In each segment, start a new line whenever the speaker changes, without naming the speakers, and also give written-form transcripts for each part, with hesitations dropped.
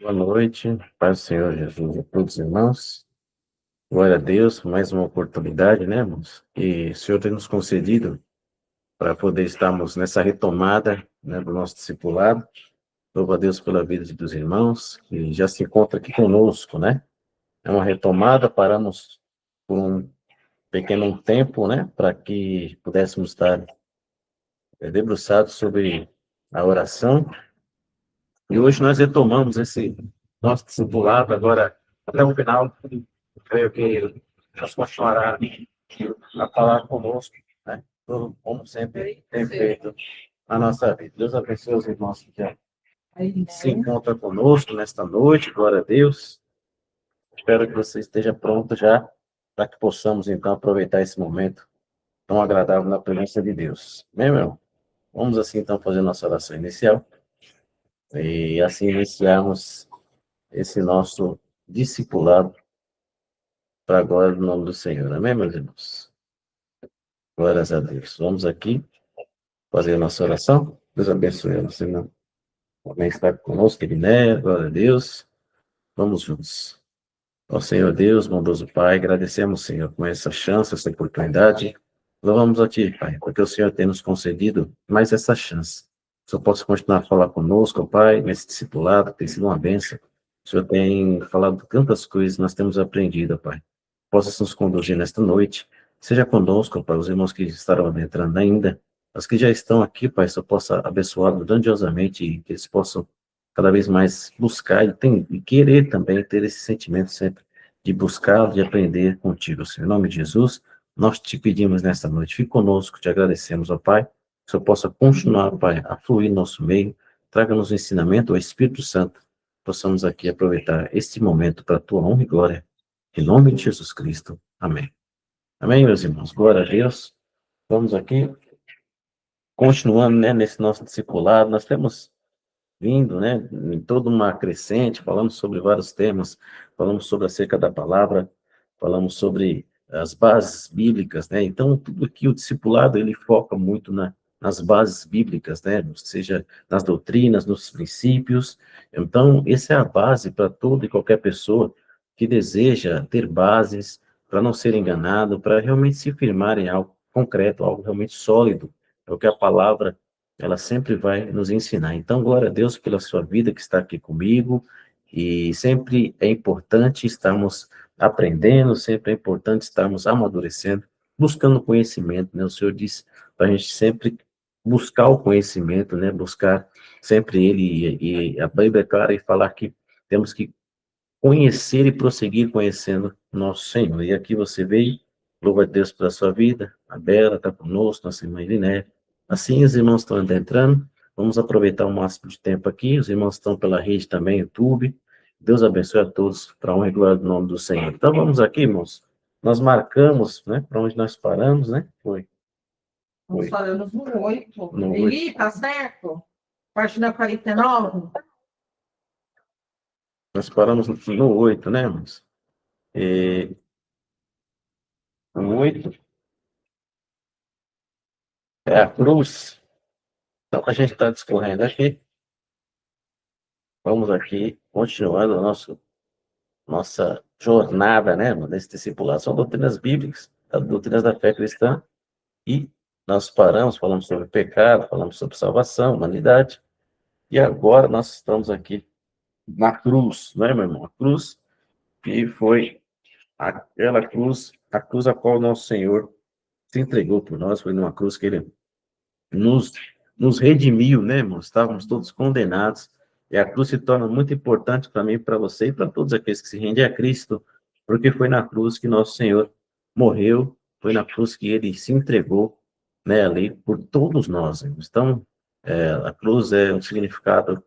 Boa noite, Paz do Senhor Jesus a todos os irmãos. Glória a Deus, por mais uma oportunidade, né, irmãos? E o Senhor tem nos concedido para poder estarmos nessa retomada, né, do nosso discipulado. Louvo a Deus pela vida dos irmãos que já se encontram aqui conosco, né? É uma retomada, paramos por um pequeno tempo, né, para que pudéssemos estar debruçados sobre a oração. E hoje nós retomamos esse nosso discipulado agora até o final. Creio que Deus continuará a falar conosco, né? Como sempre tem feito na nossa vida. Deus abençoe os irmãos que já se encontram conosco nesta noite, glória a Deus. Espero que você esteja pronto já para que possamos então aproveitar esse momento tão agradável na presença de Deus. Bem, meu irmão, vamos assim então fazer nossa oração inicial e assim iniciarmos esse nosso discipulado para a glória do nome do Senhor. Amém, meus irmãos? Glórias a Deus. Vamos aqui fazer a nossa oração. Deus abençoe você, irmão. Amém. Está conosco, Eliné. Glória a Deus. Vamos juntos. Ó Senhor Deus, bondoso Pai, agradecemos, Senhor, com essa chance, essa oportunidade. Louvamos a Ti, Pai, porque o Senhor tem nos concedido mais essa chance. Que o Senhor possa continuar a falar conosco, ó Pai, nesse discipulado, que tem sido uma bênção. O Senhor tem falado tantas coisas, nós temos aprendido, ó Pai. Possa nos conduzir nesta noite. Seja conosco, ó Pai, os irmãos que estarão entrando ainda, os que já estão aqui, Pai, só possa abençoá-los grandiosamente e que eles possam cada vez mais buscar e querer também ter esse sentimento sempre de buscar, de aprender contigo, Senhor. Em nome de Jesus, nós te pedimos nesta noite, fique conosco, te agradecemos, ó Pai, que o Senhor possa continuar, Pai, a fluir no nosso meio, traga-nos o ensinamento, o Espírito Santo, possamos aqui aproveitar este momento para a tua honra e glória, em nome de Jesus Cristo. Amém. Amém, meus irmãos. Glória a Deus. Vamos aqui, continuando, né, nesse nosso discipulado, nós temos vindo, né, em toda uma crescente, falamos sobre vários temas, falamos sobre acerca da palavra, falamos sobre as bases bíblicas, né, então tudo aqui o discipulado, ele foca muito nas bases bíblicas, né, seja nas doutrinas, nos princípios, então essa é a base para toda e qualquer pessoa que deseja ter bases, para não ser enganado, para realmente se firmar em algo concreto, algo realmente sólido, é o que a palavra ela sempre vai nos ensinar. Então, glória a Deus pela sua vida que está aqui comigo, e sempre é importante estarmos aprendendo, sempre é importante estarmos amadurecendo, buscando conhecimento, né? O Senhor diz para a gente sempre buscar o conhecimento, né? Buscar sempre ele, e a Bíblia é clara em falar que temos que conhecer e prosseguir conhecendo nosso Senhor. E aqui você veio, louva a Deus pela sua vida, a Bela está conosco, nossa irmã Eliné. Assim, os irmãos estão entrando, vamos aproveitar o máximo de tempo aqui, os irmãos estão pela rede também, YouTube. Deus abençoe a todos, para a honra e glória do nome do Senhor. Então, vamos aqui, irmãos, nós marcamos, né, para onde nós paramos, né?
Nós paramos no 8.
No
Eli, tá certo? Página 49.
Nós paramos no 8, né, irmãos? E, o 8 é a cruz. Então, a gente está discorrendo aqui. Vamos aqui, continuando nossa jornada, né, nesse discipulado. São doutrinas bíblicas, doutrinas da fé cristã, e nós paramos, falamos sobre pecado, falamos sobre salvação, humanidade, e agora nós estamos aqui na cruz, não é, meu irmão? A cruz que foi aquela cruz, a cruz a qual o nosso Senhor se entregou por nós, foi numa cruz que ele nos, nos redimiu, né, irmão? Estávamos todos condenados. E a cruz se torna muito importante para mim, para você e para todos aqueles que se rendem a Cristo, porque foi na cruz que nosso Senhor morreu, foi na cruz que ele se entregou, né, ali por todos nós. Irmãos. Então, a cruz é um significado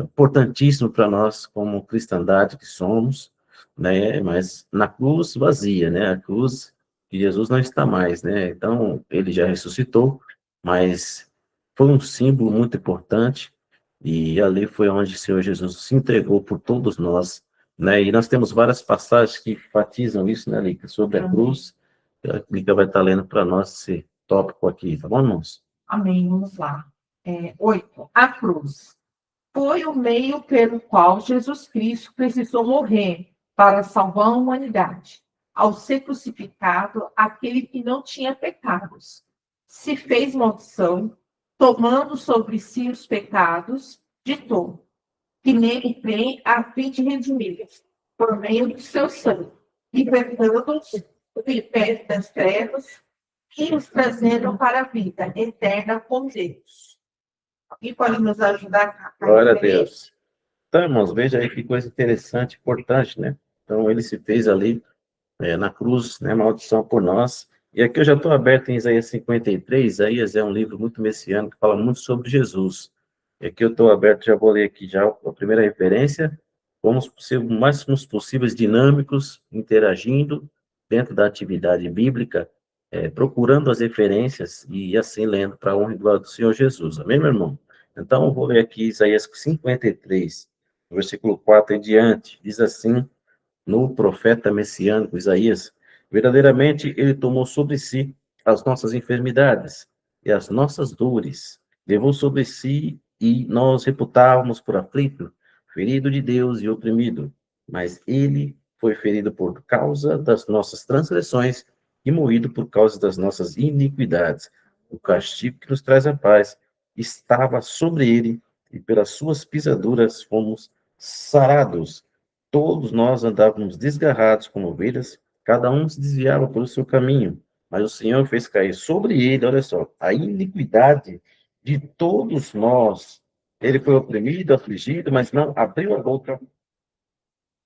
importantíssimo para nós, como cristandade que somos, né, mas na cruz vazia, né, a cruz que Jesus não está mais, né, então ele já ressuscitou, mas foi um símbolo muito importante, e ali foi onde o Senhor Jesus se entregou por todos nós, né, e nós temos várias passagens que enfatizam isso, né, Lica, sobre a cruz. A Lica vai estar lendo para nós esse tópico aqui, tá bom, irmãos?
Amém. Vamos lá. 8. A cruz. Foi o meio pelo qual Jesus Cristo precisou morrer para salvar a humanidade. Ao ser crucificado, aquele que não tinha pecados se fez maldição, tomando sobre si os pecados de todos, que nele crê a fim de redimir, por meio do seu sangue, libertando-os do império das trevas e os trazendo para a vida eterna com Deus. E pode nos ajudar a
Glória a Deus. Então, irmãos, veja aí que coisa interessante, importante, né? Então, ele se fez ali na cruz, né, maldição por nós. E aqui eu já estou aberto em Isaías 53. Isaías é um livro muito messiânico que fala muito sobre Jesus. E aqui eu estou aberto, já vou ler aqui já a primeira referência. Vamos ser o máximo possíveis dinâmicos, interagindo dentro da atividade bíblica, procurando as referências e assim lendo para a honra e glória do Senhor Jesus. Amém, meu irmão? Então, eu vou ler aqui Isaías 53, versículo 4 em diante. Diz assim: no profeta messiânico Isaías, verdadeiramente ele tomou sobre si as nossas enfermidades e as nossas dores, levou sobre si e nós reputávamos por aflito, ferido de Deus e oprimido, mas ele foi ferido por causa das nossas transgressões e moído por causa das nossas iniquidades. O castigo que nos traz a paz estava sobre ele e pelas suas pisaduras fomos sarados. Todos nós andávamos desgarrados como ovelhas, cada um se desviava pelo seu caminho, mas o Senhor fez cair sobre ele, olha só, a iniquidade de todos nós. Ele foi oprimido, afligido, mas não abriu a boca,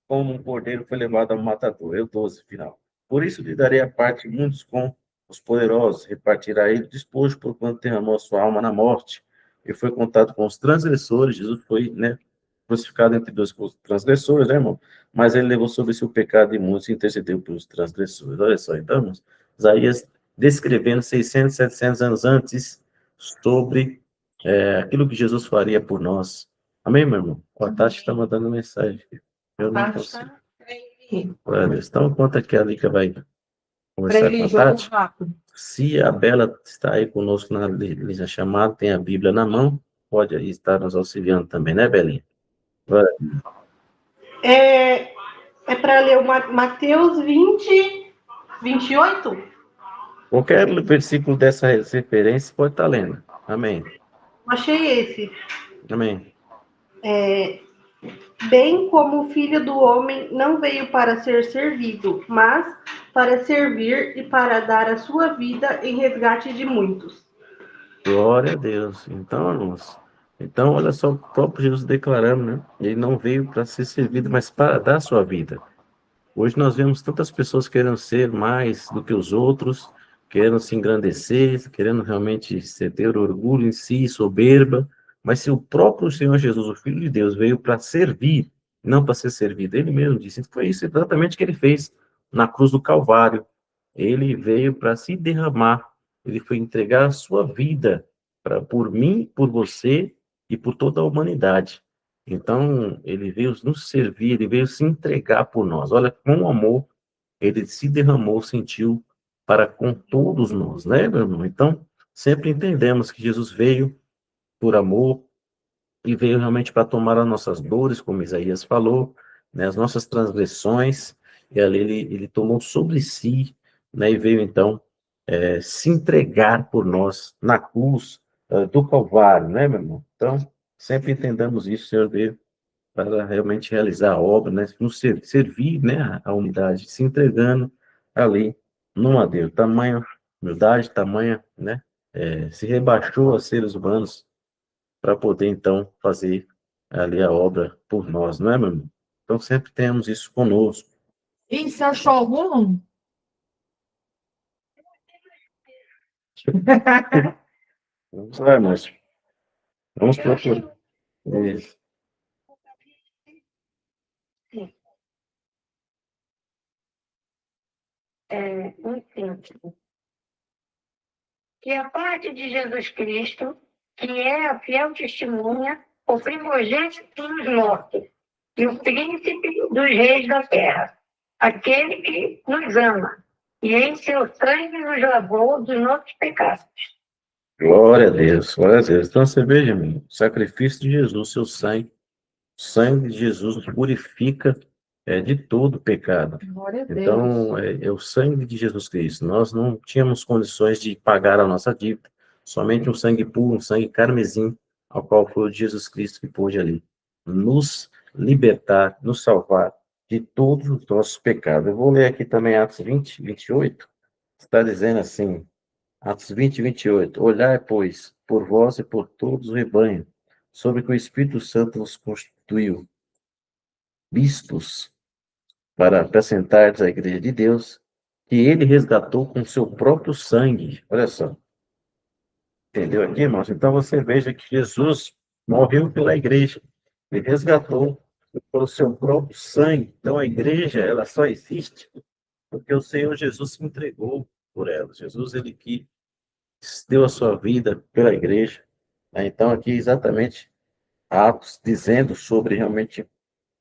como um cordeiro foi levado ao matador. Eu 12, final. Por isso lhe darei a parte muitos com os poderosos, repartirá ele despojo por quanto derramou a sua alma na morte. E foi contado com os transgressores, Jesus foi, né, crucificado entre dois transgressores, né, irmão? Mas ele levou sobre si o pecado de muitos e intercedeu pelos transgressores. Olha só, então, irmãos, Isaías descrevendo 600, 700 anos antes sobre aquilo que Jesus faria por nós. Amém, meu irmão? O Tati está mandando mensagem. Eu não consigo. Glória a Deus. Então, conta que a Lica vai conversar com a Tati. Se a Bela está aí conosco na lista chamada, tem a Bíblia na mão, pode aí estar nos auxiliando também, né, Belinha? Glória a Deus.
É para ler o Mateus 20, 28?
Qualquer versículo dessa referência pode estar lendo. Amém.
Achei esse.
Amém.
Bem como o Filho do Homem não veio para ser servido, mas para servir e para dar a sua vida em resgate de muitos.
Glória a Deus. Então, irmãos, então olha só o próprio Jesus declarando, né? Ele não veio para ser servido, mas para dar a sua vida. Hoje nós vemos tantas pessoas querendo ser mais do que os outros, querendo se engrandecer, querendo realmente ter orgulho em si, soberba, mas se o próprio Senhor Jesus, o Filho de Deus, veio para servir, não para ser servido, ele mesmo disse, foi isso exatamente que ele fez na cruz do Calvário. Ele veio para se derramar, ele foi entregar a sua vida por mim, por você e por toda a humanidade. Então, ele veio nos servir, ele veio se entregar por nós. Olha, com amor, ele se derramou, sentiu para com todos nós, né, meu irmão? Então, sempre entendemos que Jesus veio por amor e veio realmente para tomar as nossas dores, como Isaías falou, né, as nossas transgressões, e ali ele tomou sobre si, né, e veio então se entregar por nós na cruz do Calvário, né, meu irmão? Então, sempre entendamos isso, o Senhor veio para realmente realizar a obra, né? Nos servir, né, a unidade, se entregando ali no madeiro. Tamanha humildade, tamanha, né, se rebaixou a seres humanos para poder, então, fazer ali a obra por nós, não é, meu irmão? Então, sempre temos isso conosco.
E você achou algum?
Vamos lá, irmãos. Vamos procurar. Isso.
Um tempo. Que a parte de Jesus Cristo, que é a fiel testemunha, o primogênito dos mortos e o príncipe dos reis da terra, aquele que nos ama e em seu sangue nos lavou dos nossos pecados.
Glória a Deus, glória a Deus. Então você veja, irmão, o sacrifício de Jesus, seu sangue, o sangue de Jesus nos purifica de todo pecado.
Glória a Deus.
Então, é o sangue de Jesus Cristo. Nós não tínhamos condições de pagar a nossa dívida. Somente um sangue puro, um sangue carmesim, ao qual foi o de Jesus Cristo que pôde ali nos libertar, nos salvar de todos os nossos pecados. Eu vou ler aqui também Atos 20, 28. Está dizendo assim, Atos 20, 28. Olhai, pois, por vós e por todos o rebanho, sobre que o Espírito Santo vos constituiu, bistos para apresentar à igreja de Deus, que ele resgatou com seu próprio sangue. Olha só, entendeu aqui, irmãos? Então você veja que Jesus morreu pela igreja, ele resgatou pelo seu próprio sangue. Então a igreja, ela só existe porque o Senhor Jesus se entregou por ela. Jesus, ele que deu a sua vida pela igreja, né? Então aqui exatamente Atos dizendo sobre realmente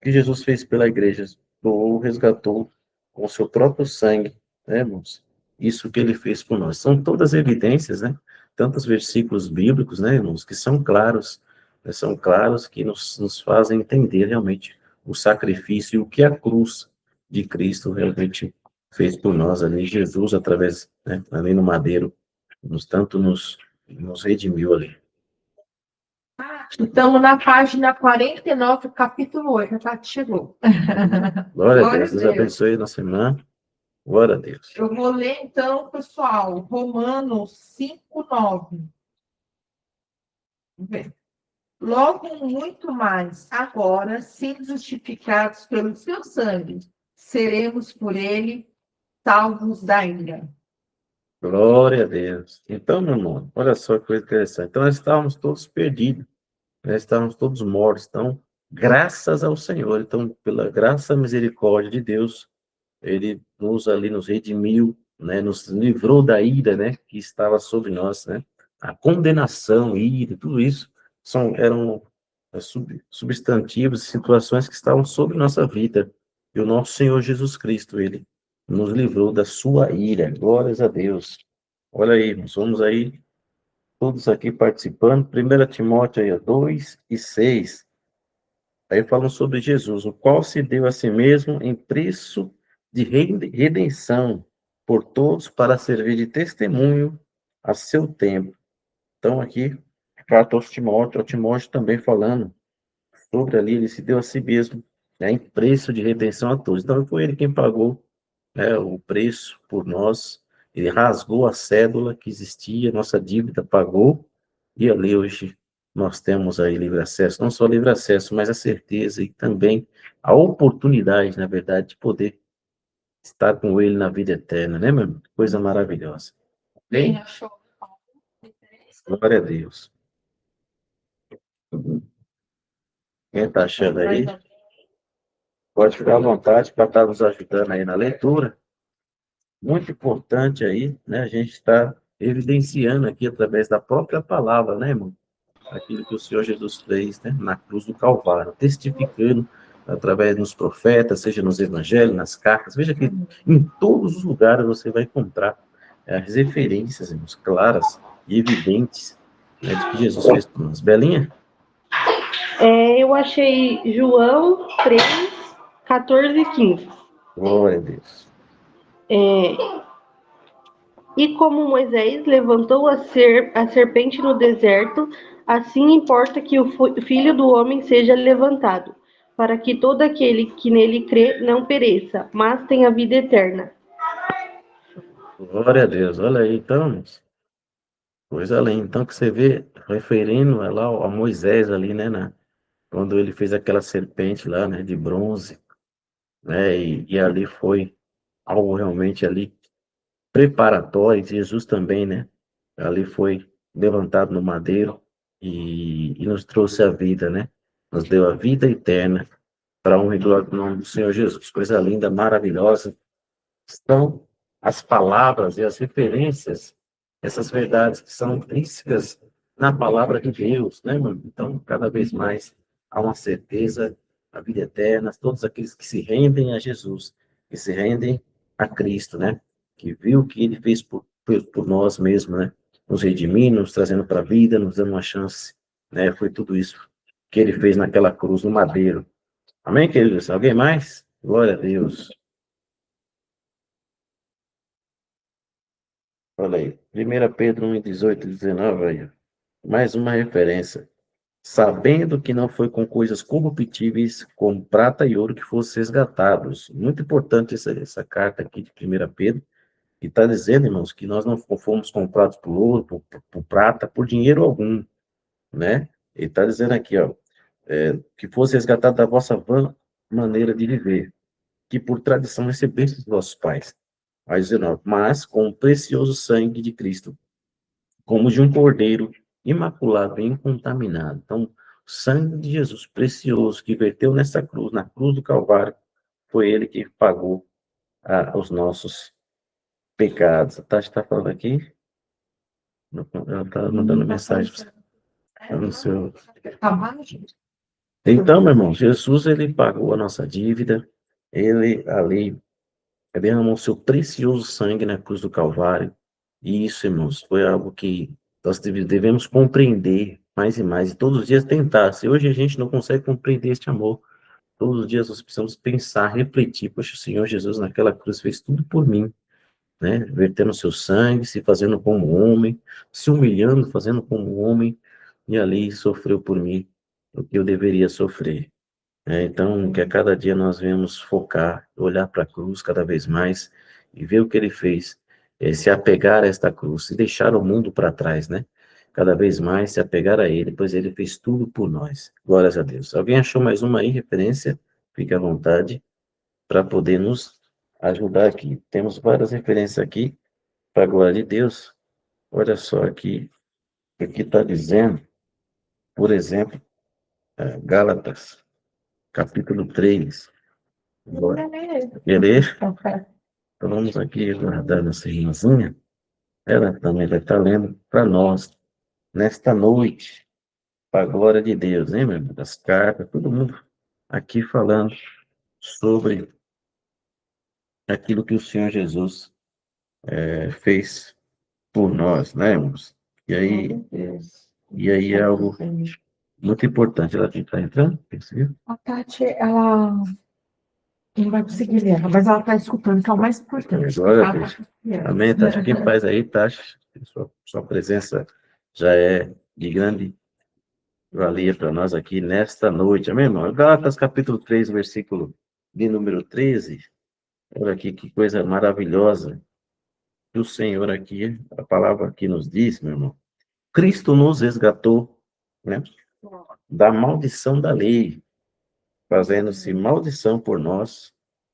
que Jesus fez pela igreja, doou, resgatou com o seu próprio sangue, né, irmãos? Isso que ele fez por nós. São todas evidências, né? Tantos versículos bíblicos, né, irmãos, que são claros, né, são claros que nos fazem entender realmente o sacrifício e o que a cruz de Cristo realmente fez por nós ali. Jesus, através, né, ali no madeiro, nos redimiu ali.
Estamos na página 49, capítulo 8. A Tati chegou.
Glória a
Glória
Deus. Deus abençoe nossa irmã. Glória a Deus.
Eu vou ler, então, pessoal, Romanos 5, 9. Vamos ver. Logo, muito mais, agora, sendo justificados pelo seu sangue, seremos por ele salvos da ira.
Glória a Deus. Então, meu irmão, olha só que coisa interessante. Então, nós estávamos todos perdidos, nós estávamos todos mortos. Então, graças ao Senhor, então, pela graça e misericórdia de Deus, ele nos redimiu, né, nos livrou da ira, né, que estava sobre nós, né? A condenação, ira, tudo isso eram substantivos, situações que estavam sobre nossa vida. E o nosso Senhor Jesus Cristo, ele nos livrou da sua ira. Glórias a Deus. Olha aí, nós vamos aí, todos aqui participando. 1 Timóteo aí, 2 e 6. Aí falam sobre Jesus, o qual se deu a si mesmo em preço de redenção por todos para servir de testemunho a seu tempo. Então aqui, carta aos Timóteo, também falando sobre ali, ele se deu a si mesmo, né, em preço de redenção a todos. Então foi ele quem pagou, né, o preço por nós, ele rasgou a cédula que existia, nossa dívida pagou, e ali hoje nós temos aí livre acesso, não só livre acesso, mas a certeza e também a oportunidade, na verdade, de poder estar com ele na vida eterna, né, meu irmão? Coisa maravilhosa. Bem, glória a Deus. Quem está achando aí, pode ficar à vontade para estar nos ajudando aí na leitura. Muito importante aí, né, a gente está evidenciando aqui através da própria palavra, né, irmão? Aquilo que o Senhor Jesus fez, né, na cruz do Calvário, testificando através dos profetas, seja nos evangelhos, nas cartas. Veja que em todos os lugares você vai encontrar as referências, irmãos, claras e evidentes, né, de que Jesus fez por nós. Belinha?
Eu achei João 3, 14 e 15.
Glória a Deus.
E como Moisés levantou a serpente no deserto, assim importa que o Filho do Homem seja levantado, para que todo aquele que nele crê não pereça, mas tenha vida eterna.
Glória a Deus. Olha aí, então, irmãos. Coisa linda. Então, que você vê, referindo lá a Moisés ali, né, quando ele fez aquela serpente lá, né, de bronze, né, e ali foi algo realmente ali preparatório. Jesus também, né, ali foi levantado no madeiro e nos trouxe a vida, né, nos deu a vida eterna para honra e glória do nome do Senhor Jesus. Coisa linda, maravilhosa. Estão as palavras e as referências, essas verdades que são intrínsecas na palavra de Deus, né, mano? Então, cada vez mais há uma certeza, a vida eterna, todos aqueles que se rendem a Jesus, que se rendem a Cristo, né? Que viu o que ele fez por nós mesmos, né? nos redimindo, nos trazendo para a vida, nos dando uma chance, né? Foi tudo isso que ele fez naquela cruz, no madeiro. Amém, queridos? Alguém mais? Glória a Deus. Olha aí, 1 Pedro 1, 18 e 19, aí, mais uma referência. Sabendo que não foi com coisas corruptíveis, como prata e ouro, que fossem resgatados. Muito importante essa carta aqui de 1 Pedro, que está dizendo, irmãos, que nós não fomos comprados por ouro, por prata, por dinheiro algum, né? Ele está dizendo aqui, ó, que fosse resgatado da vossa vã maneira de viver, que por tradição recebeste dos vossos pais. Aí 19, mas com o precioso sangue de Cristo, como de um cordeiro imaculado e incontaminado. Então, o sangue de Jesus precioso que verteu nessa cruz, na cruz do Calvário, foi ele que pagou os nossos pecados. A Tati está falando aqui? Ela está mandando mensagem no seu. Então, meu irmão, Jesus, ele pagou a nossa dívida, ele ali derramou seu precioso sangue na cruz do Calvário. E isso, irmãos, foi algo que nós devemos compreender mais e mais, e todos os dias tentar. Se hoje a gente não consegue compreender este amor, todos os dias nós precisamos pensar, refletir, poxa, o Senhor Jesus naquela cruz fez tudo por mim, né? Vertendo seu sangue, se fazendo como homem, se humilhando, fazendo como homem, e ali sofreu por mim o que eu deveria sofrer. Então, que a cada dia nós venhamos focar, olhar para a cruz cada vez mais e ver o que ele fez, se apegar a esta cruz, e deixar o mundo para trás, né? Cada vez mais se apegar a ele, pois ele fez tudo por nós. Glórias a Deus. Alguém achou mais uma aí, referência? Fique à vontade para poder nos ajudar aqui. Temos várias referências aqui, para a glória de Deus. Olha só aqui, o que está dizendo, por exemplo, Gálatas, capítulo 3. Beleza? Então vamos aqui guardar nossa irmãzinha. Ela também vai estar lendo para nós, nesta noite, para a glória de Deus, hein, meu irmão? As cartas, todo mundo aqui falando sobre aquilo que o Senhor Jesus fez por nós, né, irmãos? E aí é algo muito importante. Ela está entrando? Percebeu?
A Tati, ela não vai conseguir ler, mas ela está escutando, que é o mais importante.
Glória a Deus. Amém, Tati. Fique em paz aí, Tati. Sua presença já é de grande valia para nós aqui nesta noite. Amém, irmão? Gálatas, capítulo 3, versículo de número 13. Olha aqui que coisa maravilhosa que o Senhor aqui, a palavra aqui nos diz, meu irmão. Cristo nos resgatou, né, da maldição da lei, fazendo-se maldição por nós,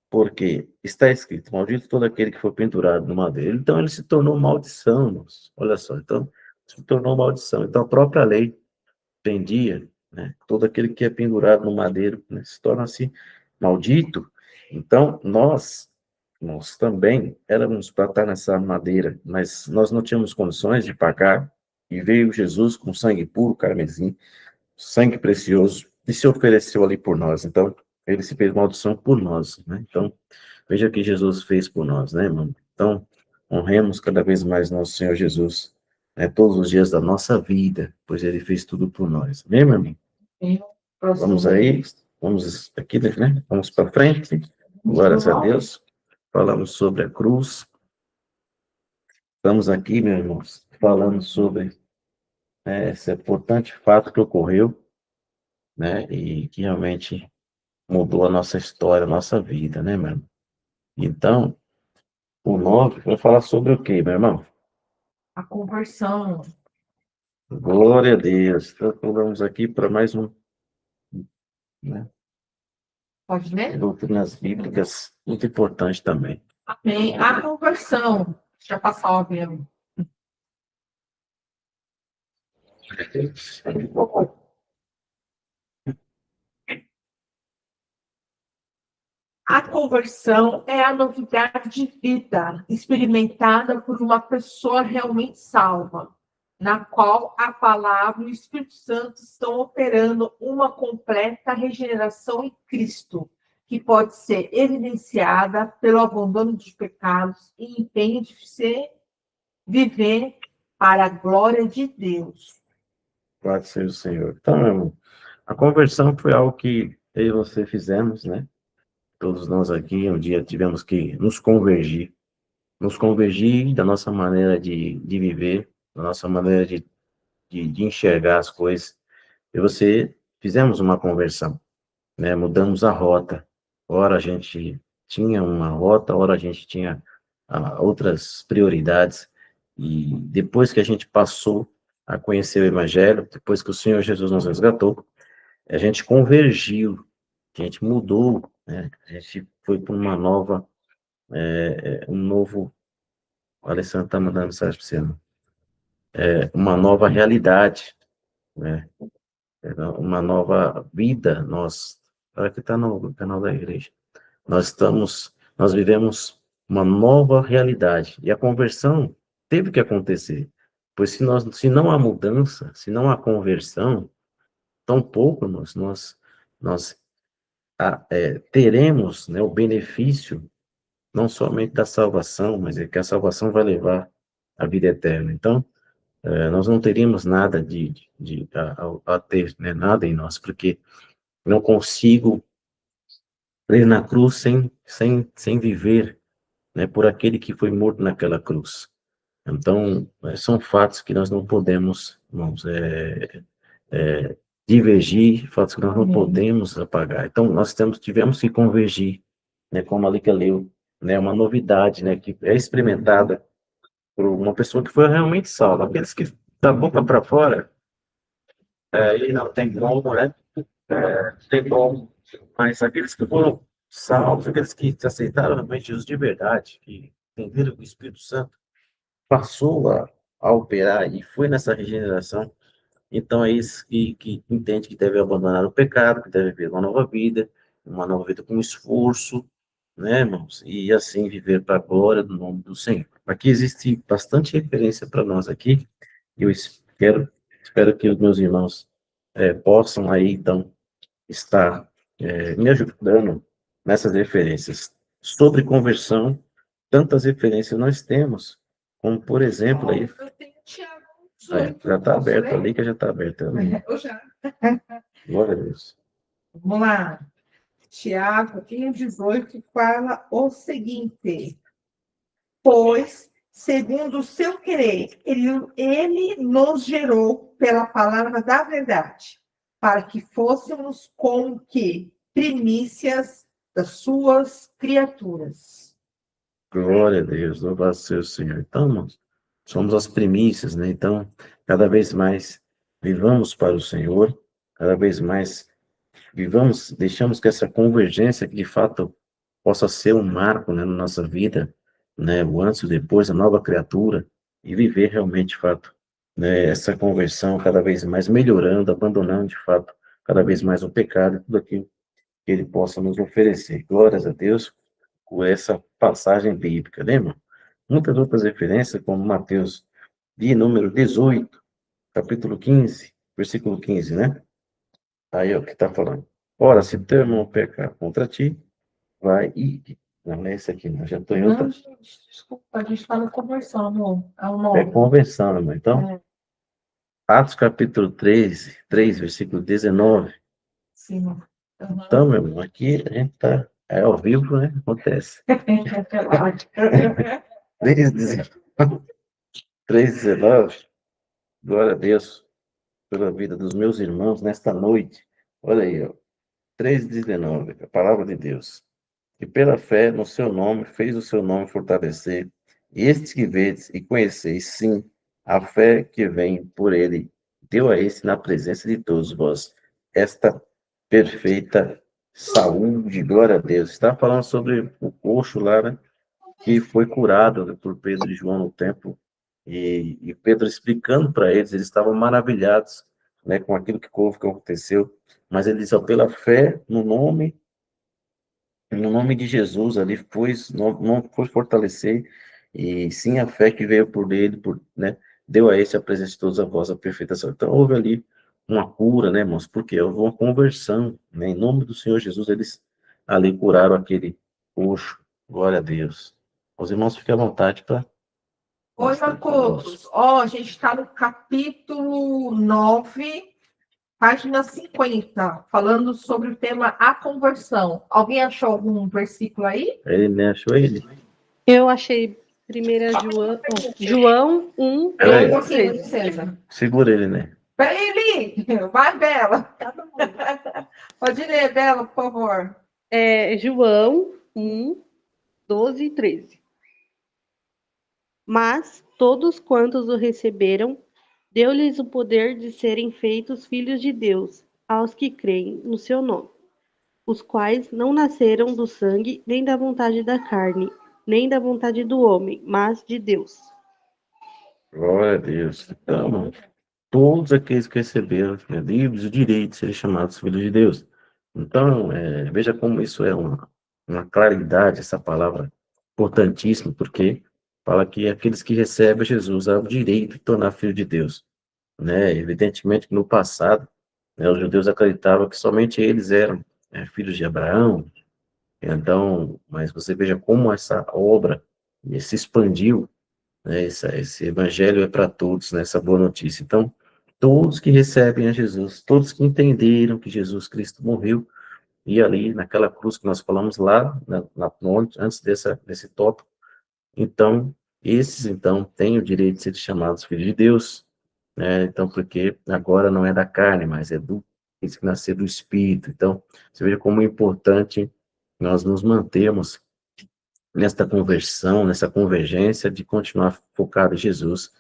porque está escrito, maldito todo aquele que foi pendurado no madeiro. Então, ele se tornou maldição, irmãos. Olha só, então, se tornou maldição. Então, a própria lei pendia, né, todo aquele que é pendurado no madeiro, né, se torna-se maldito. Então, nós também éramos para estar nessa madeira, mas nós não tínhamos condições de pagar, e veio Jesus com sangue puro, carmesim, sangue precioso, e se ofereceu ali por nós. Então, ele se fez maldição por nós, né? Então, veja o que Jesus fez por nós, né, irmão? Então, honremos cada vez mais nosso Senhor Jesus, né, todos os dias da nossa vida, pois ele fez tudo por nós. Amém, meu irmão? Vamos aí, vamos aqui, né? Vamos para frente. Glórias a Deus. Falamos sobre a cruz. Estamos aqui, meus irmãos, falando sobre esse importante fato que ocorreu, né? E que realmente mudou a nossa história, a nossa vida, né, meu irmão? Então, o 9 vai falar sobre o quê, meu irmão?
A conversão.
Glória a Deus. Então, vamos aqui para mais um, né?
Pode ler?
Doutrinas bíblicas, muito importante também.
Amém. A conversão. Deixa eu passar o avião. A conversão é a novidade de vida experimentada por uma pessoa realmente salva, na qual a palavra e o Espírito Santo estão operando uma completa regeneração em Cristo, que pode ser evidenciada pelo abandono dos pecados e empenho de viver para a glória de Deus.
Glória seja o Senhor. Então, meu irmão, a conversão foi algo que eu e você fizemos, né? Todos nós aqui, um dia tivemos que nos convergir da nossa maneira de viver, da nossa maneira de enxergar as coisas. E você fizemos uma conversão, né? Mudamos a rota. Ora a gente tinha uma rota, ora a gente tinha outras prioridades. E depois que a gente passou a conhecer o Evangelho, depois que o Senhor Jesus nos resgatou, a gente convergiu, a gente mudou, né? A gente foi para uma nova, um novo. O Alessandro está mandando mensagem para você, né? Uma nova realidade, né? Uma nova vida. Olha que está no canal da igreja. Nós vivemos uma nova realidade. E a conversão teve que acontecer. Pois se não há mudança, se não há conversão, tampouco nós teremos, né, o benefício não somente da salvação, mas é que a salvação vai levar à vida eterna. Então, nós não teríamos nada a ter, né, nada em nós, porque não consigo crer na cruz sem viver, né, por aquele que foi morto naquela cruz. Então, são fatos que nós não podemos, irmãos, divergir, fatos que nós não podemos apagar. Então, tivemos que convergir, né, como a Lica leu, né, uma novidade, né, que é experimentada por uma pessoa que foi realmente salva. Aqueles que da boca para fora, e não tem como, né? Tem como. Mas aqueles que foram salvos, aqueles que aceitaram realmente Jesus de verdade, que entenderam que o Espírito Santo passou a operar e foi nessa regeneração, então é isso que entende que deve abandonar o pecado, que deve viver uma nova vida com esforço, né, irmãos? E assim viver para a glória do nome do Senhor. Aqui existe bastante referência para nós aqui, e eu espero que os meus irmãos possam aí, então, estar me ajudando nessas referências. Sobre conversão, tantas referências nós temos, como, por exemplo, aí,
Eu tenho Tiago
já está
posso
aberto,
ler?
ali que já está aberto.
Eu já.
Glória a Deus.
Vamos lá. Tiago 1,18 fala o seguinte: pois, segundo o seu querer, ele nos gerou pela palavra da verdade, para que fôssemos como que primícias das suas criaturas.
Glória a Deus, louvado seja o Senhor. Então, irmãos, somos as primícias, né? Então, cada vez mais vivamos para o Senhor, cada vez mais deixamos que essa convergência, que de fato possa ser um marco, né, na nossa vida, né, o antes e o depois, a nova criatura, e viver realmente, de fato, né, essa conversão cada vez mais melhorando, abandonando, de fato, cada vez mais o pecado, tudo aquilo que ele possa nos oferecer. Glórias a Deus por essa passagem bíblica, né, irmão? Muitas outras referências, como Mateus, de número 18, capítulo 15, versículo 15, né? Aí é o que está falando. Ora, se teu irmão pecar contra ti, vai e... Não, é esse aqui, não. Já estou em outra.
Não, gente, desculpa, a gente está na conversão, amor. É o
É
nome.
conversão, irmão. Então, Atos capítulo 3, versículo 19.
Sim. Uhum.
Então, meu irmão, aqui a gente está ao vivo, né? Acontece. 3:19. Glória a Deus pela vida dos meus irmãos nesta noite. Olha aí, ó. 3:19, a palavra de Deus. E pela fé no seu nome, fez o seu nome fortalecer. E estes que vedes e conheceis, sim, a fé que vem por ele, deu a esse na presença de todos vós esta perfeita saúde. Glória a Deus. Está falando sobre o coxo lá, né, que foi curado, né, por Pedro e João no templo. E Pedro explicando para eles estavam maravilhados, né, com aquilo que aconteceu. Mas ele diz, ó, pela fé no nome de Jesus, ali não foi fortalecer, e sim a fé que veio por ele, né, deu a esse a presença de todos a voz, a perfeita salvação. Então, houve ali uma cura, né, irmãos? Porque houve uma conversão, né? Em nome do Senhor Jesus, eles ali curaram aquele coxo. Glória a Deus. Os irmãos fiquem à vontade para
Oi, Marcos. Ó, a gente está no capítulo 9, página 50, falando sobre o tema a conversão. Alguém achou algum versículo aí?
Ele, né? Achou ele?
Eu achei 1 João 1,
Peraí.
12
Um
e
pouquinho,
13.
César.
Segura ele, né?
Peraí, Eli. Vai, Bela.
Tá bom.
Pode ler, Bela, por favor.
João 1, 12 e 13. Mas todos quantos o receberam, deu-lhes o poder de serem feitos filhos de Deus, aos que creem no seu nome, os quais não nasceram do sangue, nem da vontade da carne, nem da vontade do homem, mas de Deus.
Glória a Deus. Então, todos aqueles que receberam, né, livres o direito de serem chamados filhos de Deus. Então, veja como isso é uma claridade, essa palavra importantíssima, porque fala que aqueles que recebem Jesus há o direito de tornar filho de Deus, né? Evidentemente que no passado, né, os judeus acreditavam que somente eles eram filhos de Abraão. Então, mas você veja como essa obra se expandiu, né? Esse evangelho é para todos, né? Essa boa notícia. Então, todos que recebem a Jesus, todos que entenderam que Jesus Cristo morreu, e ali naquela cruz que nós falamos lá, antes desse tópico, então, esses então têm o direito de ser chamados filhos de Deus, né? Então, porque agora não é da carne, mas é do que nascer do Espírito. Então, você veja como é importante nós nos mantermos nesta conversão, nessa convergência de continuar focado em Jesus,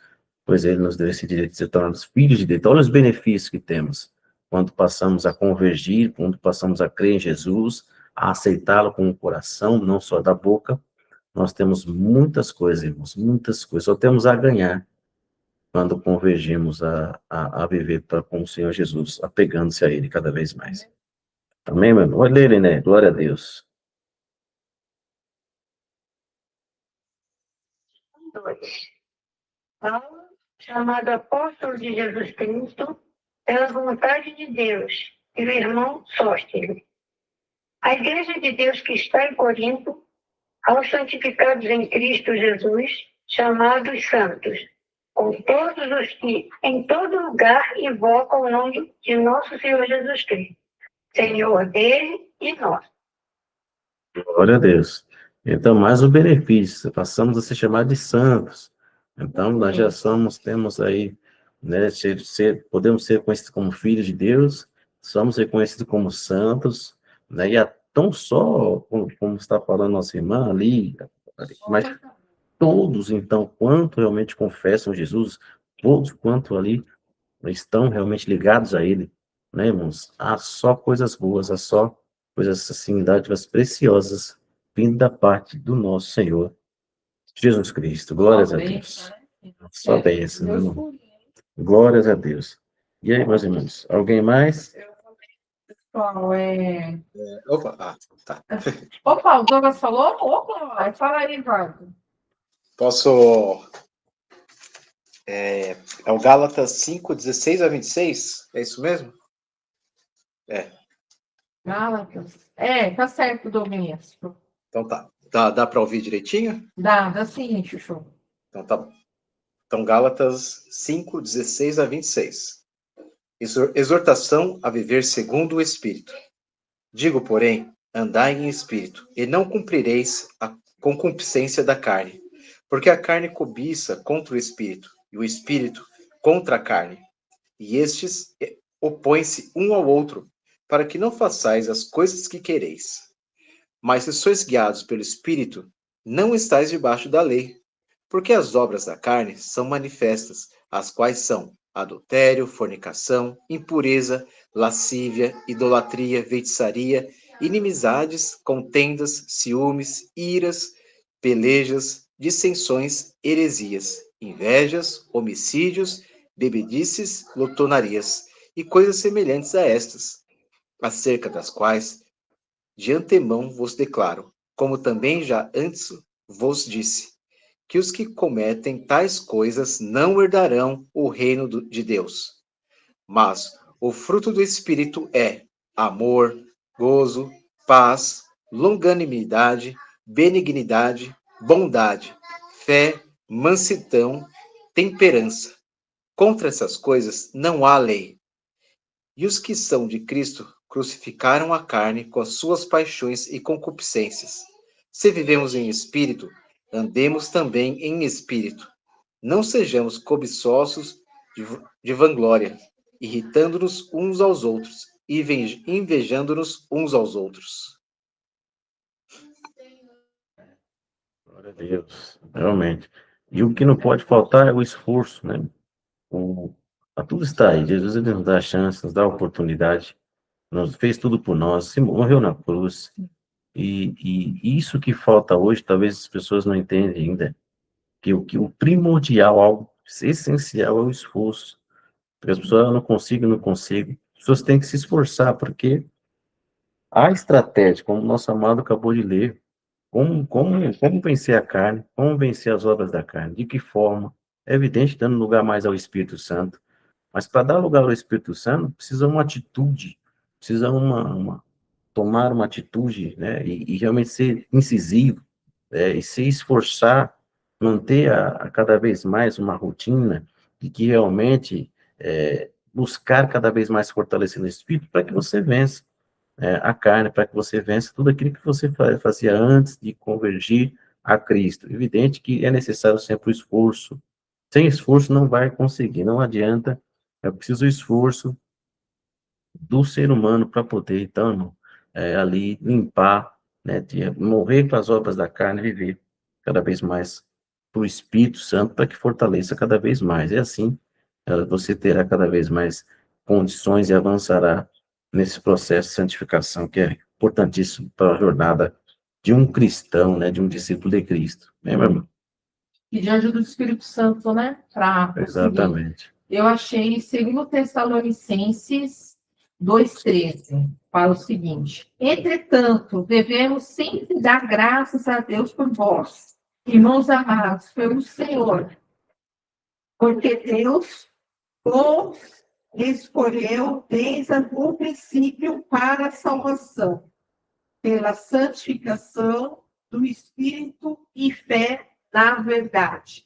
pois ele nos deu esse direito de se tornarmos filhos de Deus. Então, olha os benefícios que temos quando passamos a convergir, quando passamos a crer em Jesus, a aceitá-lo com o coração, não só da boca. Nós temos muitas coisas, irmãos, muitas coisas. Só temos a ganhar quando convergimos a viver com o Senhor Jesus, apegando-se a Ele cada vez mais. Amém, meu irmão? Olha ele, né? Glória a Deus.
2. Paulo, chamado apóstolo de Jesus Cristo, pela vontade de Deus, e o irmão Sóstene. A igreja de Deus que está em Corinto, aos santificados em Cristo Jesus, chamados santos, com todos os que em todo lugar invocam o nome de nosso Senhor Jesus Cristo, Senhor dele e nosso.
Glória a Deus. Então, mais o benefício, passamos a ser chamados de santos. Então, nós já temos aí, né, podemos ser conhecidos como filhos de Deus, somos reconhecidos como santos, né, e tão só, como está falando nossa irmã ali, mas todos, então, quanto realmente confessam Jesus, todos quanto ali estão realmente ligados a Ele, né, irmãos? Há só coisas boas, há só coisas assim, dádivas preciosas, vindo da parte do nosso Senhor Jesus Cristo. Glórias a Deus. Só bênção, meu irmão. Glórias a Deus. E aí, meus irmãos, alguém mais?
Qual é?
Opa, tá.
Opa, o Douglas falou? Opa, fala aí, Eduardo.
Posso. É o Gálatas 5, 16 a 26? É isso mesmo?
Gálatas. Tá certo, Douglas.
Então tá. Dá para ouvir direitinho?
Dá sim, Chuchu.
Então tá bom. Então, Gálatas 5, 16 a 26. Exortação a viver segundo o Espírito. Digo, porém, andai em Espírito, e não cumprireis a concupiscência da carne. Porque a carne cobiça contra o Espírito, e o Espírito contra a carne. E estes opõem-se um ao outro, para que não façais as coisas que quereis. Mas se sois guiados pelo Espírito, não estáis debaixo da lei. Porque as obras da carne são manifestas, as quais são adultério, fornicação, impureza, lascívia, idolatria, feitiçaria, inimizades, contendas, ciúmes, iras, pelejas, dissensões, heresias, invejas, homicídios, bebedices, glotonarias e coisas semelhantes a estas, acerca das quais de antemão vos declaro, como também já antes vos disse, que os que cometem tais coisas não herdarão o reino de Deus. Mas o fruto do Espírito é amor, gozo, paz, longanimidade, benignidade, bondade, fé, mansidão, temperança. Contra essas coisas não há lei. E os que são de Cristo crucificaram a carne com as suas paixões e concupiscências. Se vivemos em espírito, andemos também em espírito. Não sejamos cobiçosos de vanglória, irritando-nos uns aos outros e invejando-nos uns aos outros.
Glória a Deus, realmente. E o que não pode faltar é o esforço, né? O, tudo está aí. Jesus ele nos dá a chance, nos dá a oportunidade, nos fez tudo por nós, se morreu na cruz. E isso que falta hoje, talvez as pessoas não entendem ainda, que o primordial, algo essencial é o esforço. Porque as pessoas não consigam, não consigo. As pessoas têm que se esforçar, porque a estratégia, como o nosso amado acabou de ler, como vencer a carne, como vencer as obras da carne, de que forma? É evidente, dando lugar mais ao Espírito Santo. Mas para dar lugar ao Espírito Santo, precisa uma atitude, precisa tomar uma atitude, né? E realmente ser incisivo, e se esforçar, manter a cada vez mais uma rotina e que realmente buscar cada vez mais fortalecer o Espírito para que você vença a carne, para que você vença tudo aquilo que você fazia antes de convergir a Cristo. Evidente que é necessário sempre o esforço. Sem esforço não vai conseguir, não adianta. É preciso o esforço do ser humano para poder, então, irmão, ali limpar, né, de morrer com as obras da carne e viver cada vez mais para o Espírito Santo para que fortaleça cada vez mais. E assim, você terá cada vez mais condições e avançará nesse processo de santificação que é importantíssimo para a jornada de um cristão, né, de um discípulo de Cristo. Meu irmão?
E diante do Espírito Santo, né? Para prosseguir.
Exatamente.
Eu achei 2 Tessalonicenses 2,13, fala o seguinte: entretanto, devemos sempre dar graças a Deus por vós, irmãos amados, pelo Senhor, porque Deus os escolheu desde o princípio para a salvação, pela santificação do Espírito e fé na verdade.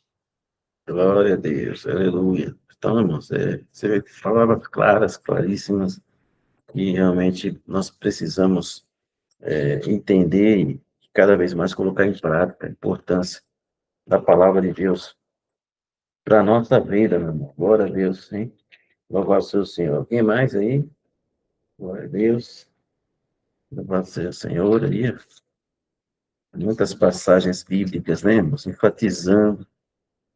Glória a Deus, aleluia. Então, irmãos, você vê palavras claras, claríssimas, que realmente nós precisamos entender e cada vez mais colocar em prática a importância da palavra de Deus para a nossa vida, meu irmão. Glória a Deus, sim. Louvado seja o Senhor. Alguém mais aí? Glória a Deus. Louvado seja o Senhor aí. Muitas passagens bíblicas, né, irmãos? Enfatizando,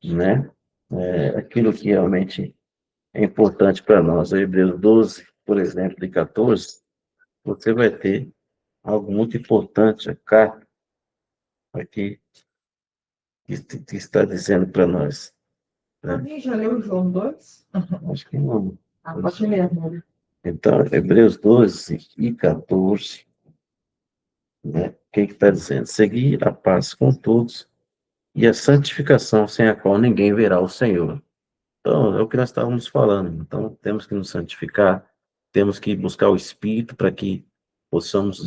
né? Aquilo que realmente é importante para nós. O Hebreus 12, por exemplo, de 14, você vai ter algo muito importante, a carta aqui, que está dizendo para nós. Né?
Alguém já leu João 2?
Acho que não.
Pode ler, amor.
Então, Hebreus 12 e 14, né? O que está dizendo? Seguir a paz com todos e a santificação, sem a qual ninguém verá o Senhor. Então, é o que nós estávamos falando. Então, temos que nos santificar, temos que buscar o Espírito para que possamos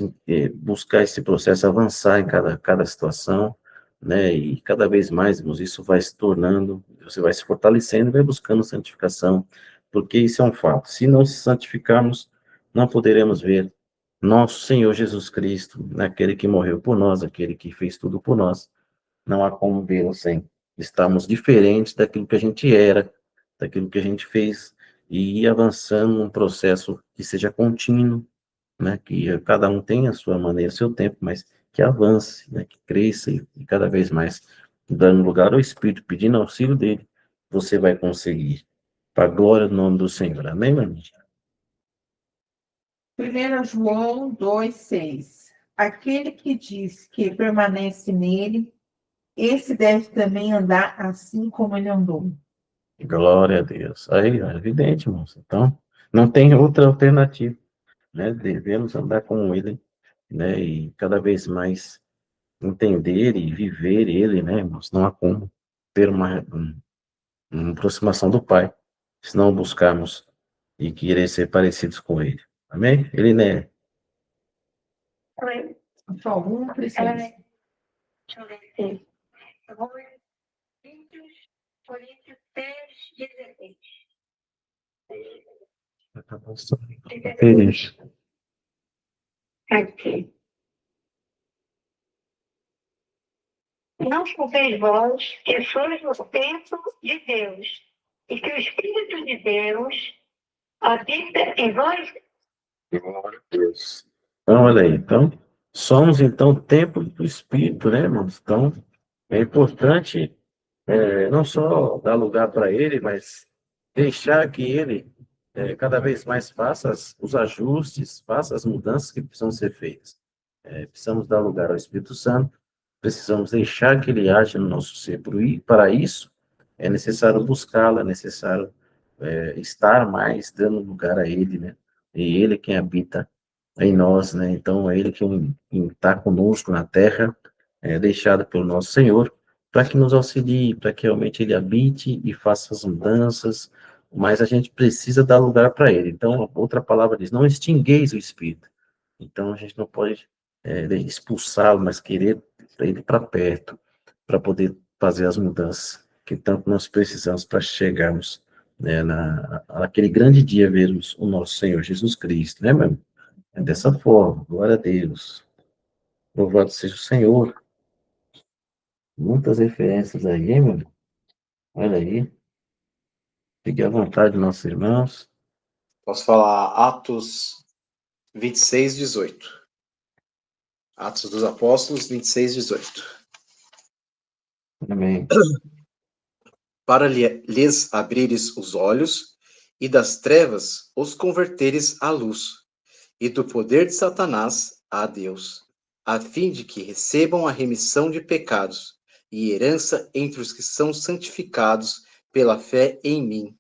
buscar esse processo, avançar em cada situação, né? E cada vez mais, irmãos, isso vai se tornando, você vai se fortalecendo, vai buscando santificação, porque isso é um fato. Se não se santificarmos, não poderemos ver nosso Senhor Jesus Cristo, aquele que morreu por nós, aquele que fez tudo por nós. Não há como vê-lo sem estarmos diferentes daquilo que a gente era, daquilo que a gente fez, e ir avançando num processo que seja contínuo, né? Que cada um tenha a sua maneira, o seu tempo, mas que avance, né? Que cresça e cada vez mais dando lugar ao Espírito, pedindo auxílio dele, você vai conseguir. Para a glória do nome do Senhor. Amém, meu irmão?
1 João 2,6. Aquele que diz que permanece nele, esse deve também andar assim como ele andou.
Glória a Deus. Aí, é evidente, irmãos. Então, não tem outra alternativa, né? Devemos andar com ele, né? E cada vez mais entender e viver ele, né, irmãos? Não há como ter uma aproximação do Pai, se não buscarmos e querer ser parecidos com ele. Amém? Ele, né?
Oi.
Só um precisa.
Deixa eu ver aqui. Eu vou ler Coríntios 6:16.
Feliz.
Aqui. Não sabeis vós que sois o templo de Deus e que o Espírito de Deus habita em vós?
Glória a Deus. Então, olha aí. Então, somos, então, templo do Espírito, né, irmãos? Então, é importante não só dar lugar para ele, mas deixar que ele cada vez mais faça os ajustes, faça as mudanças que precisam ser feitas. Precisamos dar lugar ao Espírito Santo, precisamos deixar que ele age no nosso ser. E para isso, é necessário buscá-lo, é necessário estar mais dando lugar a ele, né? E ele quem habita em nós, né? Então, é ele quem está conosco na terra, deixado pelo nosso Senhor, para que nos auxilie, para que realmente ele habite e faça as mudanças, mas a gente precisa dar lugar para ele. Então, outra palavra diz: não extingueis o Espírito. Então, a gente não pode expulsá-lo, mas querer ele para perto, para poder fazer as mudanças que tanto nós precisamos para chegarmos, né, naquele grande dia, vermos o nosso Senhor Jesus Cristo, né, meu irmão? É dessa forma, glória a Deus. Louvado seja o Senhor. Muitas referências aí, hein, meu irmão? Olha aí. Fique à vontade, nossos irmãos.
Posso falar Atos 26:18. Atos dos Apóstolos 26:18.
Amém.
Para lhes abrires os olhos e das trevas os converteres à luz, e do poder de Satanás a Deus, a fim de que recebam a remissão de pecados e herança entre os que são santificados pela fé em mim.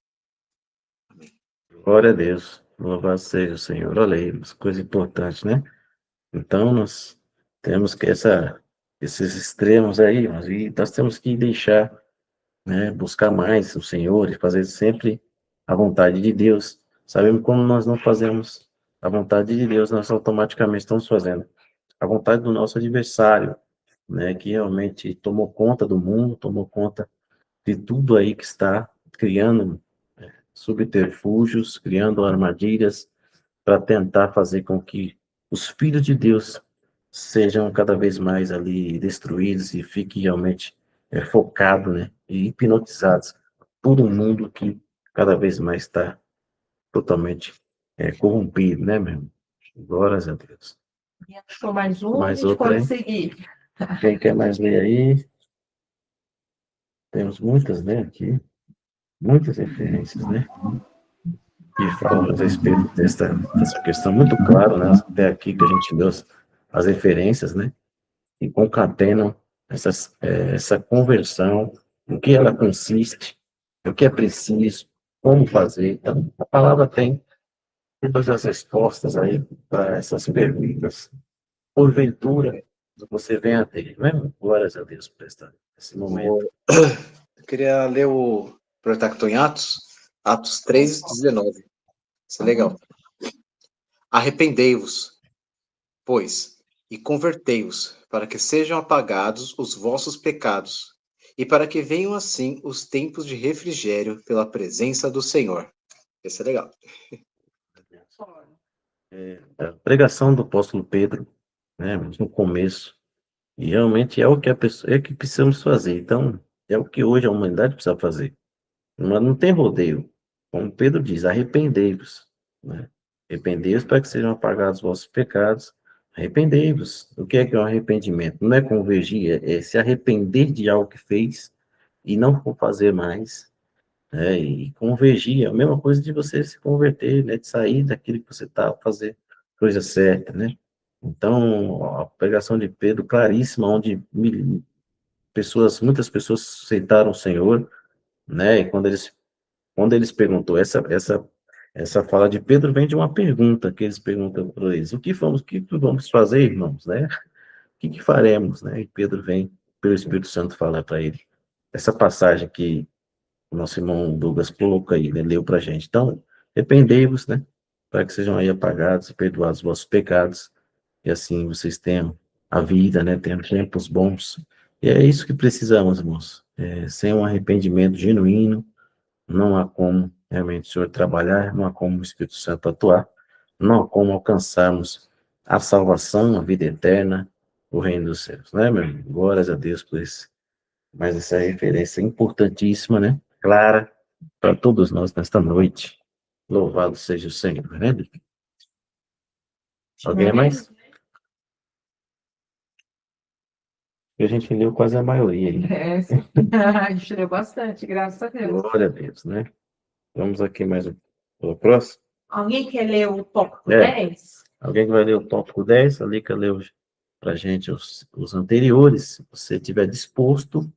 Glória a Deus. Louvado seja o Senhor. Olha aí, uma coisa importante, né? Então, nós temos que esses extremos aí, e nós temos que deixar, né, buscar mais o Senhor e fazer sempre a vontade de Deus. Sabemos quando nós não fazemos a vontade de Deus, nós automaticamente estamos fazendo a vontade do nosso adversário, né, que realmente tomou conta do mundo, tomou conta de tudo aí que está criando subterfúgios, criando armadilhas para tentar fazer com que os filhos de Deus sejam cada vez mais ali destruídos e fiquem realmente focados, né, e hipnotizados por um mundo que cada vez mais está totalmente corrompido, né, meu irmão? Glórias a Deus.
Só mais um, a
Mais
gente
outra
pode
aí?
seguir.
Quem quer mais ler aí? Temos muitas, né, aqui, muitas referências, né, que falam a respeito dessa questão muito claro, né, até aqui que a gente deu as referências, né, e concatenam essa conversão, o que ela consiste, o que é preciso, como fazer. Então, a palavra tem todas as respostas aí para essas perguntas. Porventura, você venha a ter, não é? Glórias a Deus por esse momento.
Eu queria ler o aproveitar que estou em Atos 3:19. Isso é legal. Arrependei-vos, pois, e convertei-vos, para que sejam apagados os vossos pecados, e para que venham assim os tempos de refrigério pela presença do Senhor. Isso é legal.
A pregação do apóstolo Pedro, né, no começo, e realmente é o que que precisamos fazer. Então, é o que hoje a humanidade precisa fazer. Mas não tem rodeio. Como Pedro diz, arrependei-vos, né? Arrependei-vos para que sejam apagados os vossos pecados. Arrependei-vos. O que é um arrependimento? Não é convergir, é se arrepender de algo que fez e não for fazer mais, né? E convergir é a mesma coisa de você se converter, né? De sair daquilo que você está a fazer coisa certa, né? Então, a pregação de Pedro, claríssima, onde muitas pessoas aceitaram o Senhor, né? E quando eles perguntou, essa fala de Pedro vem de uma pergunta que eles perguntam para eles: o que vamos fazer, irmãos, né? O que faremos, né? E Pedro vem, pelo Espírito Santo, falar para ele. Essa passagem que o nosso irmão Douglas colocou aí, né? Leu para a gente. Então, arrependei-vos, né? Para que sejam aí apagados e perdoados os vossos pecados, e assim vocês tenham a vida, né? Tenham tempos bons E é isso que precisamos, irmãos. Sem um arrependimento genuíno, não há como realmente o Senhor trabalhar, não há como o Espírito Santo atuar, não há como alcançarmos a salvação, a vida eterna, o reino dos céus, né, meu irmão? Glórias a Deus por isso. Mas essa referência é importantíssima, né? Clara para todos nós nesta noite. Louvado seja o Senhor, né? Alguém mais? E a gente leu quase a maioria aí.
Sim. A gente leu bastante, graças a Deus.
Glória a Deus, né? Vamos aqui mais um. O próximo?
Alguém quer ler o tópico
É.
10?
Alguém que vai ler o tópico 10? A Lica leu para a gente os anteriores. Se você estiver disposto,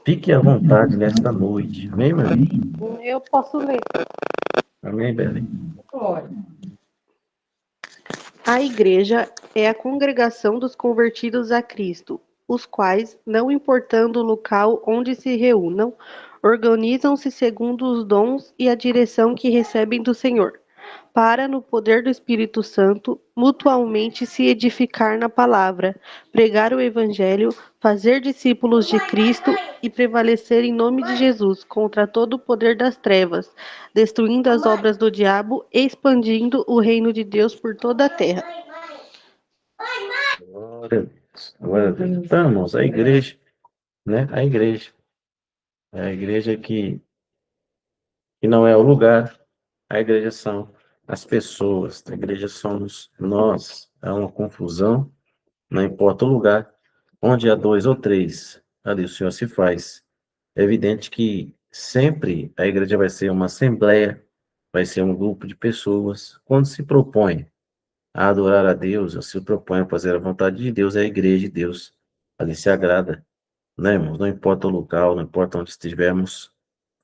fique à vontade nesta noite. Amém, meu irmão?
Eu posso ler.
Amém, Belém?
Glória.
A igreja é a congregação dos convertidos a Cristo, os quais, não importando o local onde se reúnam, organizam-se segundo os dons e a direção que recebem do Senhor, para, no poder do Espírito Santo, mutualmente se edificar na palavra, pregar o Evangelho, fazer discípulos de Cristo e prevalecer em nome de Jesus contra todo o poder das trevas, destruindo as obras do diabo e expandindo o reino de Deus por toda a terra.
Glória a Deus. Glória a Deus. Então, irmãos, a igreja, né? A igreja. É a igreja que não é o lugar. A igreja são as pessoas. A igreja somos nós. É uma confusão. Não importa o lugar. Onde há dois ou três, ali o Senhor se faz. É evidente que sempre a igreja vai ser uma assembleia, vai ser um grupo de pessoas. Quando se propõe a adorar a Deus, ou se propõe a fazer a vontade de Deus, é a igreja de Deus. Ali se agrada, né, irmãos? Não importa o local, não importa onde estivermos,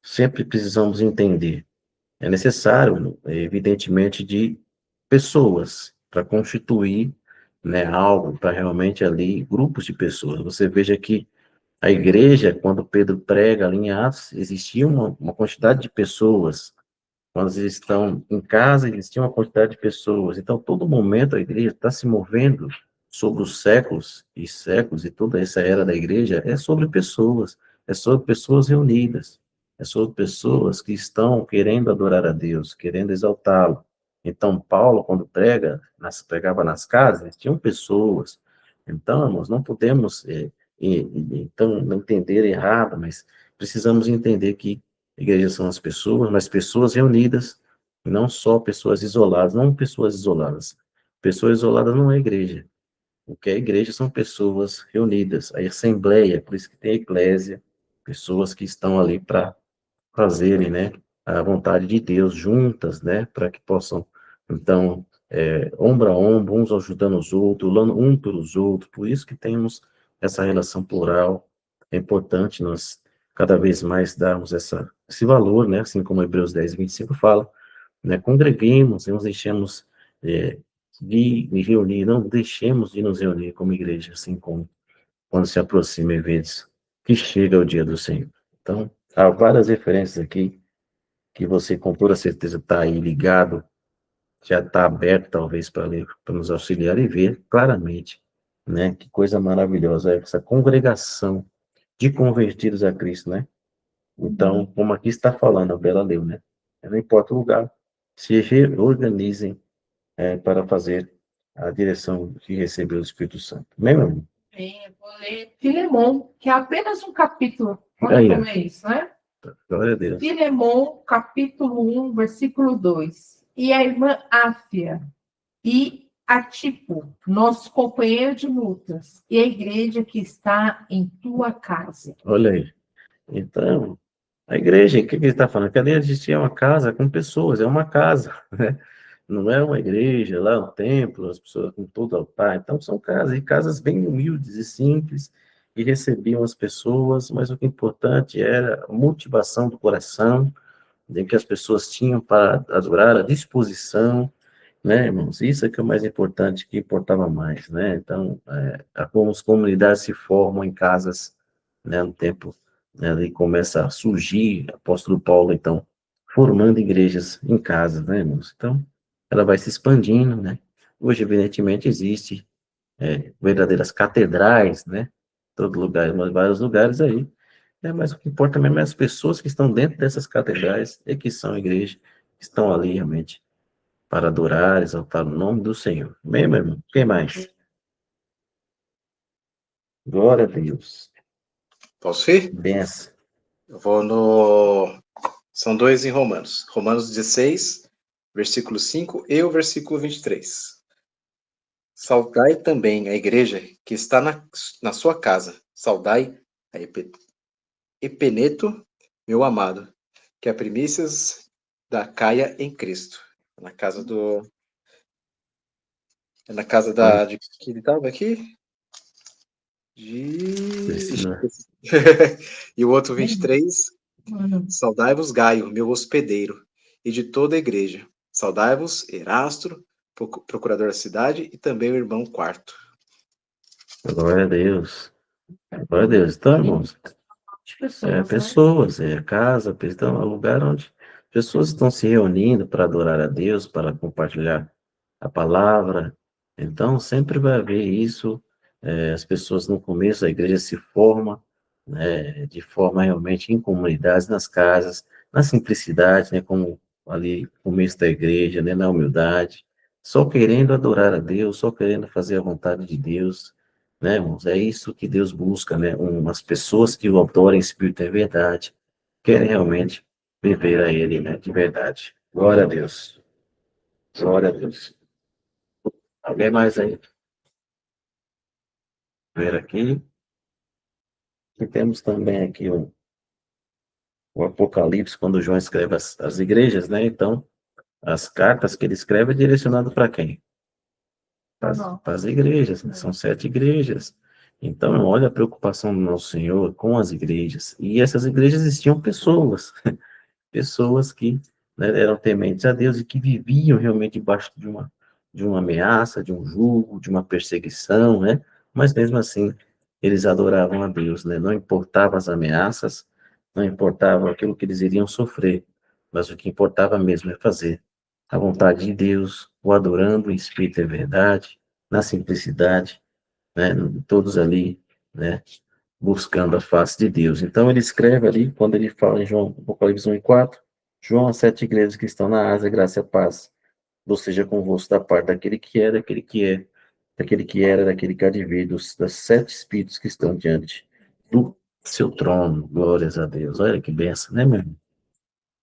sempre precisamos entender. É necessário, evidentemente, de pessoas para constituir, né, algo, para realmente ali, grupos de pessoas. Você veja que a igreja, quando Pedro prega ali em Atos, existia uma quantidade de pessoas. Quando eles estão em casa, existia uma quantidade de pessoas. Então, todo momento a igreja está se movendo sobre os séculos, e toda essa era da igreja é sobre pessoas reunidas, é sobre pessoas que estão querendo adorar a Deus, querendo exaltá-lo. Então, Paulo, quando pregava nas casas, tinham pessoas. Então, irmãos, não podemos então não entender errado, mas precisamos entender que igrejas são as pessoas, mas pessoas reunidas, não só pessoas isoladas, não pessoas isoladas. Pessoas isoladas não é igreja. O que é igreja são pessoas reunidas, a assembleia, por isso que tem a eclésia, pessoas que estão ali para fazerem, né, a vontade de Deus juntas, né, para que possam, então, ombro a ombro, uns ajudando os outros, orando um pelos outros, por isso que temos essa relação plural, é importante nós cada vez mais darmos esse valor, né, assim como Hebreus 10:25 fala, né, congreguemos, não nos deixemos de reunir, não deixemos de nos reunir como igreja, assim como quando se aproxima eventos que chega o dia do Senhor. Então, há várias referências aqui que você com toda certeza está aí ligado, já está aberto talvez para ler, para nos auxiliar e ver claramente, né? Que coisa maravilhosa é essa congregação de convertidos a Cristo, né? Então, como aqui está falando, a Bela leu, né? Não importa o lugar, se reorganizem para fazer a direção que recebeu o Espírito Santo. Amém, meu irmão?
Eu vou ler Filemon, que é apenas um capítulo. Olha
Aí,
como é isso, né?
glória a Deus.
Filemon, capítulo 1, versículo 2. E a irmã Áfia e Atipo, nosso companheiro de lutas, e a igreja que está em tua casa.
Olha aí. Então, a igreja, o que que ele está falando? Que ali existia uma casa com pessoas, é uma casa, né? Não é uma igreja, lá um templo, as pessoas com todo altar. Então, são casas, e casas bem humildes e simples, e recebiam as pessoas, mas o que é importante era a motivação do coração, de que as pessoas tinham para adorar, a disposição, né, irmãos? Isso é que é o mais importante, que importava mais, né? Então, como as comunidades se formam em casas, né, no tempo, né, ali começa a surgir, apóstolo Paulo, então, formando igrejas em casas, né, irmãos? Então, ela vai se expandindo, né? Hoje, evidentemente, existe verdadeiras catedrais, né? todo lugar, em vários lugares aí. Mas o que importa mesmo é as pessoas que estão dentro dessas catedrais e que são igreja, que estão ali realmente para adorar, exaltar o nome do Senhor. Bem, meu irmão, quem mais? Glória a Deus.
Posso ir?
Benção.
Eu vou no. São dois em Romanos. Romanos 16, versículo 5 e o versículo 23. Saudai também a igreja que está na sua casa. Saudai a Epeneto, meu amado, que é a primícias da Caia em Cristo. Na casa do. É na casa de que ele estava aqui? E o outro 23. Saudai-vos, Gaio, meu hospedeiro, e de toda a igreja. Saudai-vos, Erasto, procurador da cidade, e também o irmão Quarto.
Glória a Deus. Glória a Deus. Então, irmãos, pessoas, casa, então, é um lugar onde pessoas estão se reunindo para adorar a Deus, para compartilhar a palavra. Então, sempre vai haver isso. As pessoas no começo, a igreja se forma, né, de forma realmente em comunidades, nas casas, na simplicidade, né, como ali no começo da igreja, né, na humildade, só querendo adorar a Deus, só querendo fazer a vontade de Deus, né, irmãos? É isso que Deus busca, né? Umas pessoas que o adorem em espírito e verdade, querem realmente viver a Ele, né, de verdade. Glória a Deus. Glória a Deus. Alguém mais aí? Ver aqui. E temos também aqui o Apocalipse, quando João escreve as igrejas, né? Então, as cartas que ele escreve é direcionado para quem? Para as igrejas, né? São 7 igrejas. Então, olha a preocupação do nosso Senhor com as igrejas. E essas igrejas existiam pessoas, pessoas que, né, eram tementes a Deus e que viviam realmente debaixo de uma ameaça, de um jugo, de uma perseguição, né? Mas mesmo assim, eles adoravam a Deus, né? Não importava as ameaças, não importava aquilo que eles iriam sofrer, mas o que importava mesmo é fazer a vontade de Deus, o adorando em espírito e verdade, na simplicidade, né? Todos ali, né, buscando a face de Deus. Então ele escreve ali, quando ele fala em João, Apocalipse 1 e 4, João, as 7 igrejas que estão na Ásia, graça e paz, ou seja, convosco da parte daquele que é, daquele que é, daquele que era, daquele que há de vir, das 7 espíritos que estão diante do seu trono. Glórias a Deus. Olha que benção, né, meu irmão?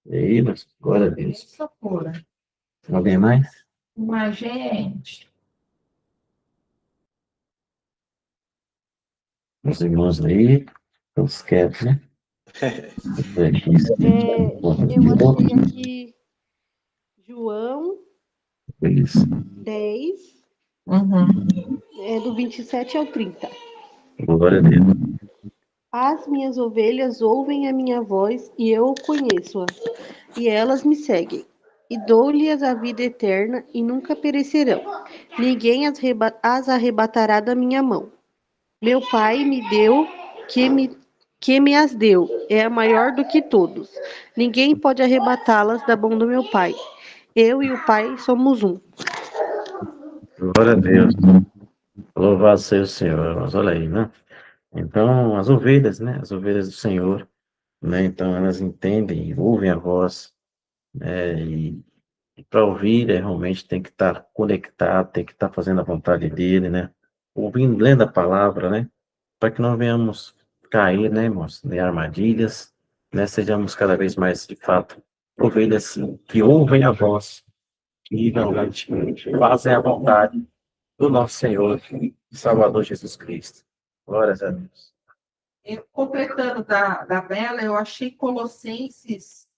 E aí, mas glória a Deus. Alguém mais?
Mas, gente,
Os irmãos aí, todos quietos, né?
Eu achei aqui João
Isso.
10,
uhum.
do 27 ao 30.
Glória a Deus.
As minhas ovelhas ouvem a minha voz e eu conheço-as, e elas me seguem. E dou-lhes a vida eterna e nunca perecerão. Ninguém as arrebatará da minha mão. Meu Pai me deu, que me as deu, é maior do que todos. Ninguém pode arrebatá-las da mão do meu Pai. Eu e o Pai somos um.
Glória a Deus. Louvado seja o Senhor, irmãos. Olha aí, né? Então, as ovelhas, né? As ovelhas do Senhor, né? Então, elas entendem, ouvem a voz, né? E para ouvir, realmente tem que estar conectado, tem que estar fazendo a vontade dele, né? Ouvindo, lendo a palavra, né? Para que não venhamos cair, né, irmãos, em armadilhas, né? Sejamos cada vez mais, de fato, ovelhas que ouvem a voz, que realmente fazem a vontade do nosso Senhor e Salvador Jesus Cristo. Glórias a Deus.
Completando da Bela, eu achei Colossenses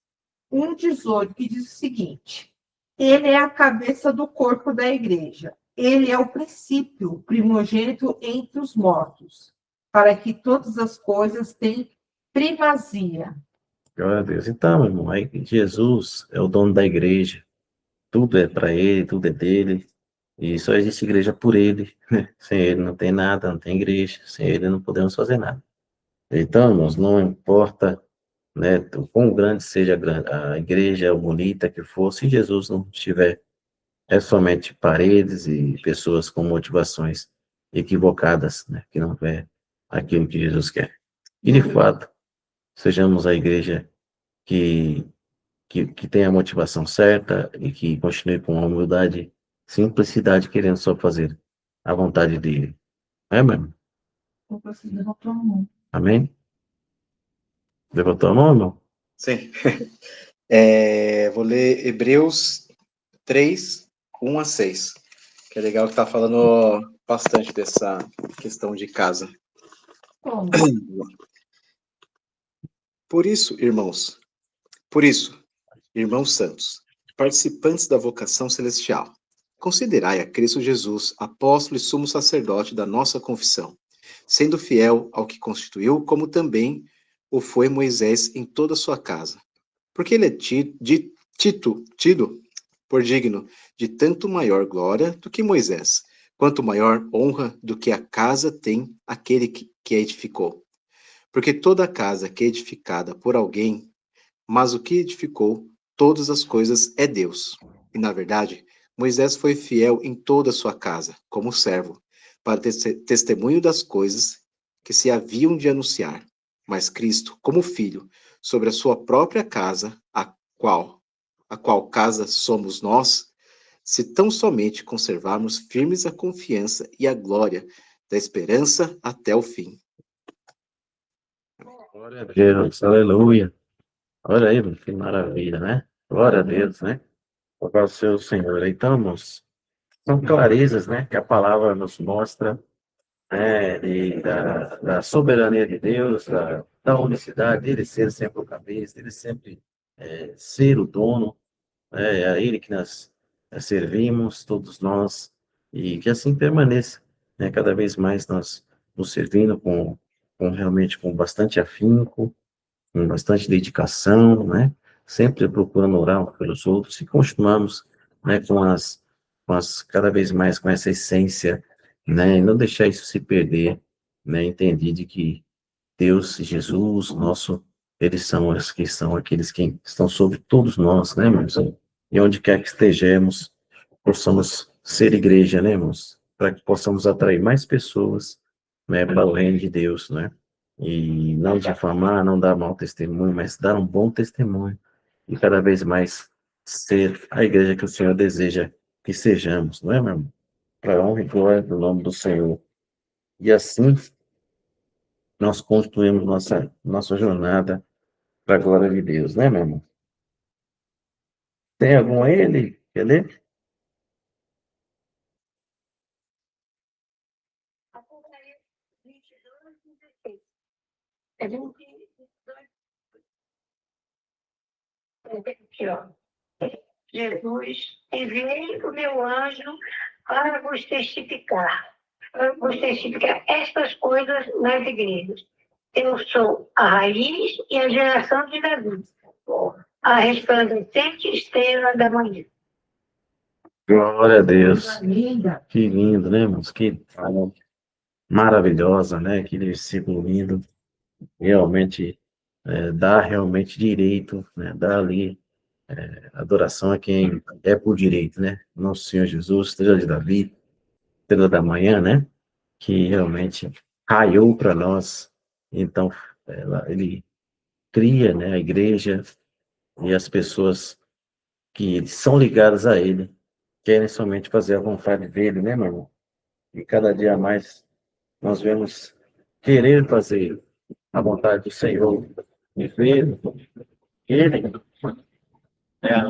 1,18, que diz o seguinte: ele é a cabeça do corpo da igreja. Ele é o princípio, o primogênito entre os mortos, para que todas as coisas tenham primazia.
Glória a Deus. Então, meu irmão, aí Jesus é o dono da igreja. Tudo é para ele, tudo é dele. E só existe igreja por ele. Sem ele não tem nada, não tem igreja. Sem ele não podemos fazer nada. Então, irmãos, não importa, né, o quão grande seja a igreja, ou bonita que for, se Jesus não estiver, é somente paredes e pessoas com motivações equivocadas, né, que não vê aquilo que Jesus quer. E, de fato, sejamos a igreja que, que tenha a motivação certa e que continue com a humildade, simplicidade, querendo só fazer a vontade dele. É mesmo?
Eu preciso levantar a mão.
Amém? Levantou a mão, irmão?
Sim. Vou ler Hebreus 3, 1 a 6. Que é legal que está falando bastante dessa questão de casa.
Como?
Por isso, irmãos santos, participantes da vocação celestial, considerai a Cristo Jesus, apóstolo e sumo sacerdote da nossa confissão, sendo fiel ao que constituiu, como também o foi Moisés em toda a sua casa. Porque ele é tido por digno de tanto maior glória do que Moisés, quanto maior honra do que a casa tem aquele que a edificou. Porque toda casa que é edificada por alguém, mas o que edificou todas as coisas é Deus. E, na verdade, Moisés foi fiel em toda a sua casa, como servo, para testemunho das coisas que se haviam de anunciar. Mas Cristo, como filho, sobre a sua própria casa, a qual casa somos nós, se tão somente conservarmos firmes a confiança e a glória da esperança até o fim.
Glória a Deus, aleluia. Olha aí, que maravilha, né? Glória a Deus, né? Glória ao seu Senhor. Então, irmãos, são clarezas, né, que a palavra nos mostra, né, e da soberania de Deus, da unicidade, dele ser sempre o cabeça, dele sempre ser o dono, né, é a ele que nós servimos, todos nós, e que assim permaneça, né, cada vez mais nós nos servindo realmente com bastante afinco, com bastante dedicação, né? Sempre procurando orar uns pelos outros e continuamos, né, cada vez mais com essa essência, né? E não deixar isso se perder, né? Entender de que Deus e Jesus, eles são os que são aqueles que estão sobre todos nós, né, irmãos? E onde quer que estejamos, possamos ser igreja, né, irmãos? Para que possamos atrair mais pessoas, né, para o reino de Deus, né? E não difamar, não dar mau testemunho, mas dar um bom testemunho. E cada vez mais ser a igreja que o Senhor deseja que sejamos, não é, meu irmão? Para a honra e glória do nome do Senhor. E assim nós construímos nossa jornada para a glória de Deus, né, meu irmão? Tem algum aí, ele? Quer ler?
Apocalipse 22, 16. É 22, aqui, ó. Jesus, enviei o meu anjo para vos testificar estas coisas nas igrejas. Eu sou a raiz e a geração de Davi, a resplandecente estrela da manhã.
Glória a Deus.
Linda.
Que lindo, né, irmãos? Que fala maravilhosa, né? Que versículo lindo. Realmente dá realmente direito, né? Dá ali adoração a quem é por direito, né? Nosso Senhor Jesus, estrela de Davi, estrela da manhã, né? Que realmente raiou para nós. Então, ele cria, né, a igreja e as pessoas que são ligadas a ele querem somente fazer a vontade dele, né, meu irmão? E cada dia mais nós vemos querer fazer a vontade do Senhor, e ver ele é a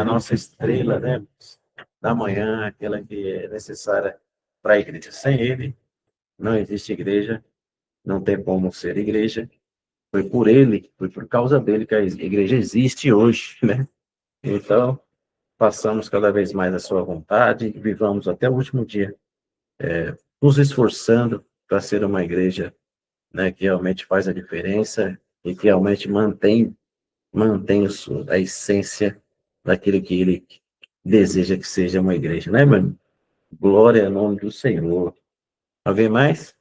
nossa estrela, né, da manhã, aquela que é necessária para a igreja. Sem ele, não existe igreja, não tem como ser igreja. Foi por ele, foi por causa dele que a igreja existe hoje, né? Então, façamos cada vez mais a sua vontade, vivamos até o último dia, nos esforçando para ser uma igreja, né, que realmente faz a diferença e que realmente mantém a essência daquilo que ele deseja que seja uma igreja, né, mano? Glória ao nome do Senhor. A ver mais?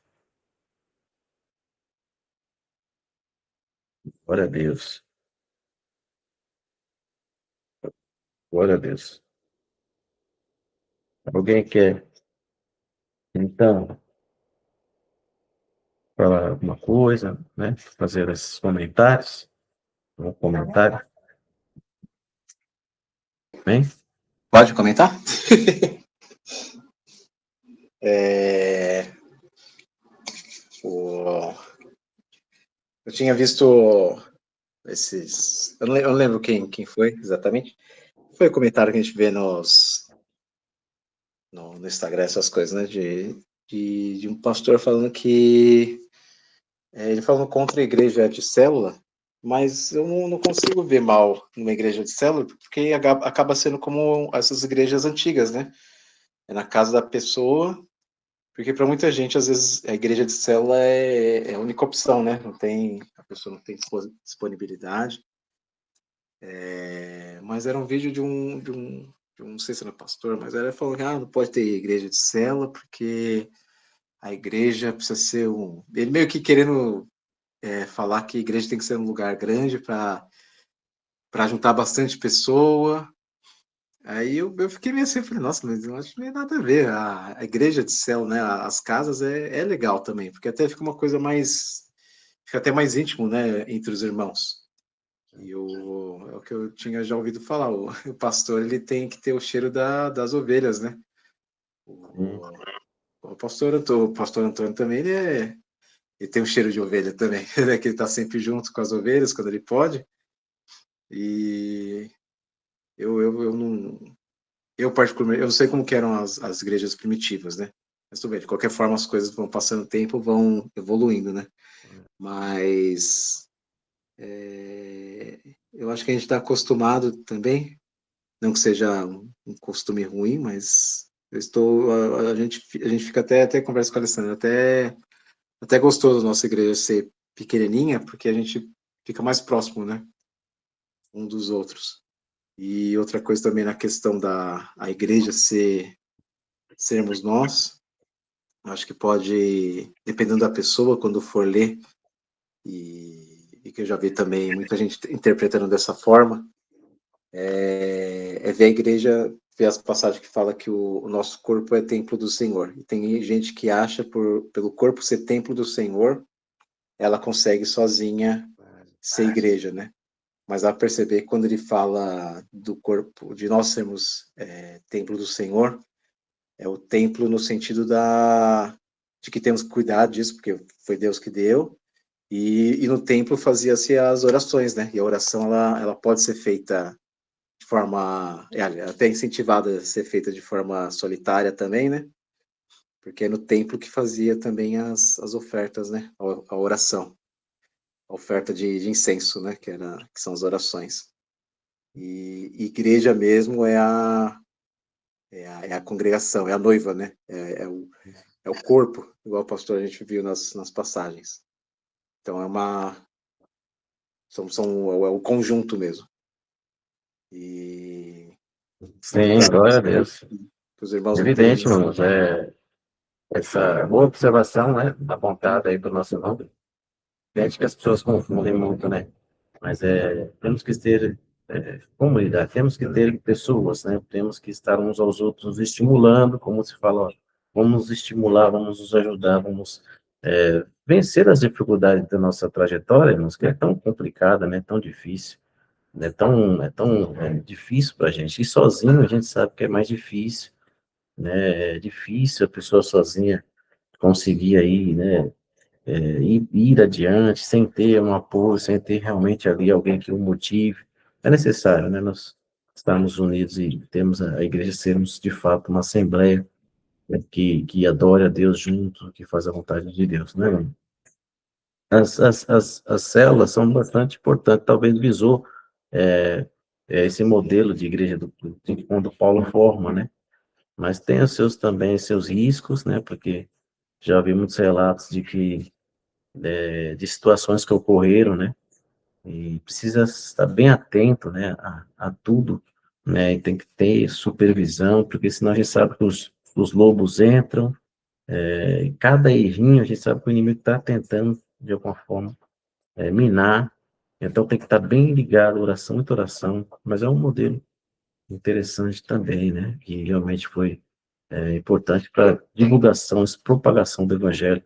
Glória a Deus. Glória a Deus. Alguém quer? Então, falar alguma coisa, né? Fazer esses comentários, um comentário, bem?
Pode comentar? É, o- eu tinha visto esses. Eu não lembro quem foi exatamente. Foi o comentário que a gente vê no Instagram, essas coisas, né? De um pastor falando que. Ele falando contra a igreja de célula, mas eu não consigo ver mal numa igreja de célula, porque acaba sendo como essas igrejas antigas, né? É na casa da pessoa, porque para muita gente, às vezes, a igreja de célula é a única opção, né? A pessoa não tem disponibilidade. Mas era um vídeo de um, não sei se era pastor, mas era falando que não pode ter igreja de célula, porque a igreja precisa ser um. Ele meio que querendo falar que a igreja tem que ser um lugar grande para juntar bastante pessoa. Aí eu fiquei meio assim, falei, nossa, mas eu acho que não tem nada a ver. A igreja de céu, né? As casas é legal também, porque até fica uma coisa mais. Fica até mais íntimo, né? Entre os irmãos. É o que eu tinha já ouvido falar. O pastor ele tem que ter o cheiro das ovelhas, né? O, o pastor Antônio também ele tem um cheiro de ovelha também, né? Que ele está sempre junto com as ovelhas quando ele pode. E eu não. Eu, particularmente, eu sei como que eram as igrejas primitivas, né? Mas tudo bem, de qualquer forma, as coisas vão passando o tempo, vão evoluindo, né? Mas eu acho que a gente está acostumado também, não que seja um costume ruim, mas eu estou, a gente fica até conversa com a Alessandra, até gostou da nossa igreja ser pequenininha, porque a gente fica mais próximo, né? Um dos outros. E outra coisa também na questão da a igreja sermos nós, acho que pode, dependendo da pessoa, quando for ler, e que eu já vi também muita gente interpretando dessa forma, ver a igreja, ver as passagens que fala que o nosso corpo é templo do Senhor. E tem gente que acha, pelo corpo ser templo do Senhor, ela consegue sozinha ser igreja, né? Mas a perceber que quando ele fala do corpo, de nós sermos templo do Senhor, é o templo no sentido de que temos que cuidar disso, porque foi Deus que deu, e no templo fazia-se as orações, né? E a oração, ela pode ser feita de forma, até incentivada a ser feita de forma solitária também, né? Porque é no templo que fazia também as ofertas, né? A oração, a oferta de incenso, né? Que são as orações. E igreja mesmo é a congregação, é a noiva, né? É o corpo, igual o pastor a gente viu nas passagens. Então é o conjunto mesmo. E
Sim,
para
glória a Deus.
os irmãos
Evidente,
entenderem.
irmãos, essa boa observação, né, apontada aí para o nosso irmão. Evidente que as pessoas confundem muito, né? Mas temos que ter comunidade, temos que ter pessoas, né? Temos que estar uns aos outros nos estimulando, como se fala, ó, vamos nos estimular, vamos nos ajudar, vamos vencer as dificuldades da nossa trajetória, irmãos, que é tão complicada, né? Tão difícil, é tão difícil para a gente. E sozinho a gente sabe que é mais difícil, né? É difícil a pessoa sozinha conseguir aí, né? Ir adiante, sem ter um apoio, sem ter realmente ali alguém que o motive. É necessário, né, nós estarmos unidos e temos a igreja sermos, de fato, uma assembleia, né, que adore a Deus junto, que faz a vontade de Deus, né, irmão? As células são bastante importantes, talvez visou esse modelo de igreja de quando Paulo forma, né? Mas tem também seus riscos, né? Porque já vi muitos relatos de situações que ocorreram, né? E precisa estar bem atento, né, a tudo, né? E tem que ter supervisão, porque senão a gente sabe que os lobos entram, e cada errinho a gente sabe que o inimigo está tentando, de alguma forma, minar. Então tem que estar bem ligado, oração, muita oração, mas é um modelo interessante também, né? Que realmente foi importante para divulgação, propagação do evangelho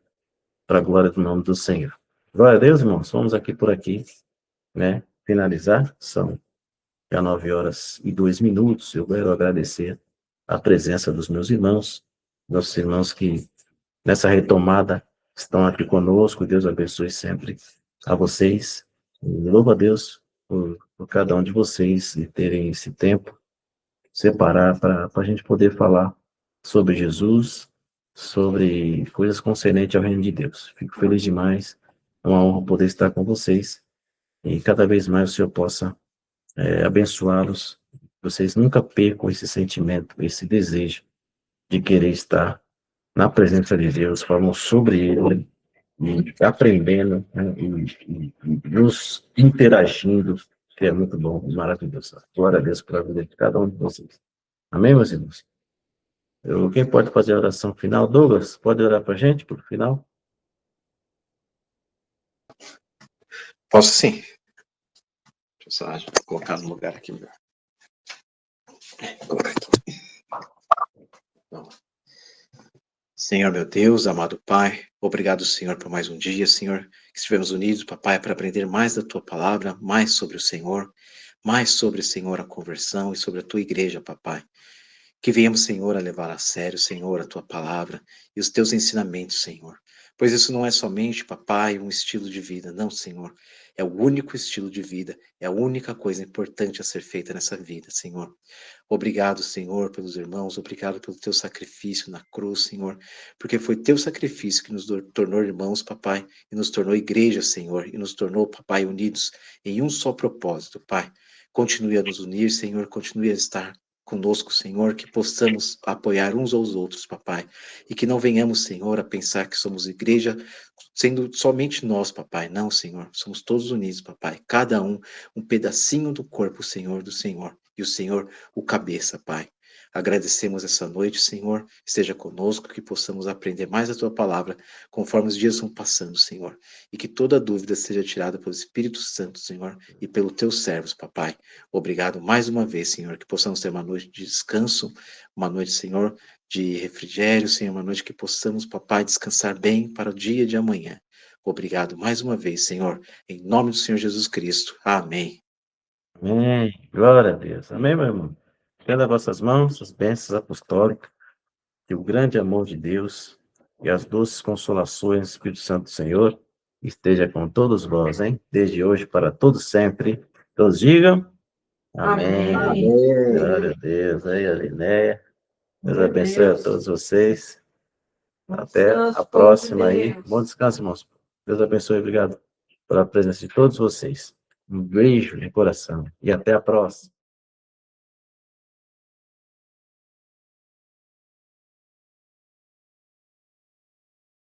para a glória do nome do Senhor. Glória a Deus, irmãos. Vamos aqui por aqui, né? Finalizar. São já 9h02. Eu quero agradecer a presença dos meus irmãos, nossos irmãos que nessa retomada estão aqui conosco. Deus abençoe sempre a vocês. E louvo a Deus por cada um de vocês e terem esse tempo, separar para a gente poder falar sobre Jesus, sobre coisas concernentes ao reino de Deus. Fico feliz demais. É uma honra poder estar com vocês e cada vez mais o Senhor possa abençoá-los. Vocês nunca percam esse sentimento, esse desejo de querer estar na presença de Deus, falando sobre Ele, e aprendendo, né, e nos interagindo, que é muito bom, maravilhoso. Glória a Deus pela vida de cada um de vocês. Amém, meus irmãos? Quem pode fazer a oração final? Douglas, pode orar para a gente, por final?
Posso sim. Deixa eu só colocar no lugar aqui melhor. Correto. Então, Senhor, meu Deus, amado Pai, obrigado, Senhor, por mais um dia, Senhor, que estivemos unidos, papai, para aprender mais da Tua palavra, mais sobre o Senhor, mais sobre, Senhor, a conversão e sobre a Tua igreja, papai. Que venhamos, Senhor, a levar a sério, Senhor, a Tua palavra e os Teus ensinamentos, Senhor. Pois isso não é somente, papai, um estilo de vida, não, Senhor. É o único estilo de vida, é a única coisa importante a ser feita nessa vida, Senhor. Obrigado, Senhor, pelos irmãos, obrigado pelo Teu sacrifício na cruz, Senhor, porque foi Teu sacrifício que nos tornou irmãos, papai, e nos tornou igreja, Senhor, e nos tornou, papai, unidos em um só propósito, Pai. Continue a nos unir, Senhor, continue a estar conosco, Senhor, que possamos apoiar uns aos outros, papai, e que não venhamos, Senhor, a pensar que somos igreja sendo somente nós, papai. Não, Senhor, somos todos unidos, papai, cada um pedacinho do corpo, Senhor, do Senhor, e o Senhor, o cabeça, Pai. Agradecemos essa noite, Senhor, esteja conosco, que possamos aprender mais a Tua palavra, conforme os dias vão passando, Senhor, e que toda dúvida seja tirada pelo Espírito Santo, Senhor, e pelos Teus servos, papai. Obrigado mais uma vez, Senhor, que possamos ter uma noite de descanso, uma noite, Senhor, de refrigério, Senhor, uma noite que possamos, papai, descansar bem para o dia de amanhã. Obrigado mais uma vez, Senhor, em nome do Senhor Jesus Cristo. Amém.
Amém. Glória a Deus. Amém, meu irmão? Estenda vossas mãos, as bênçãos apostólicas, que o grande amor de Deus e as doces consolações do Espírito Santo do Senhor esteja com todos vós, hein? Desde hoje para todos sempre. Todos digam amém. Glória a Deus. Aí, Alinéia. Deus abençoe a todos vocês. Até a próxima aí. Bom descanso, irmãos. Deus abençoe. Obrigado pela presença de todos vocês. Um beijo no coração. E até a próxima.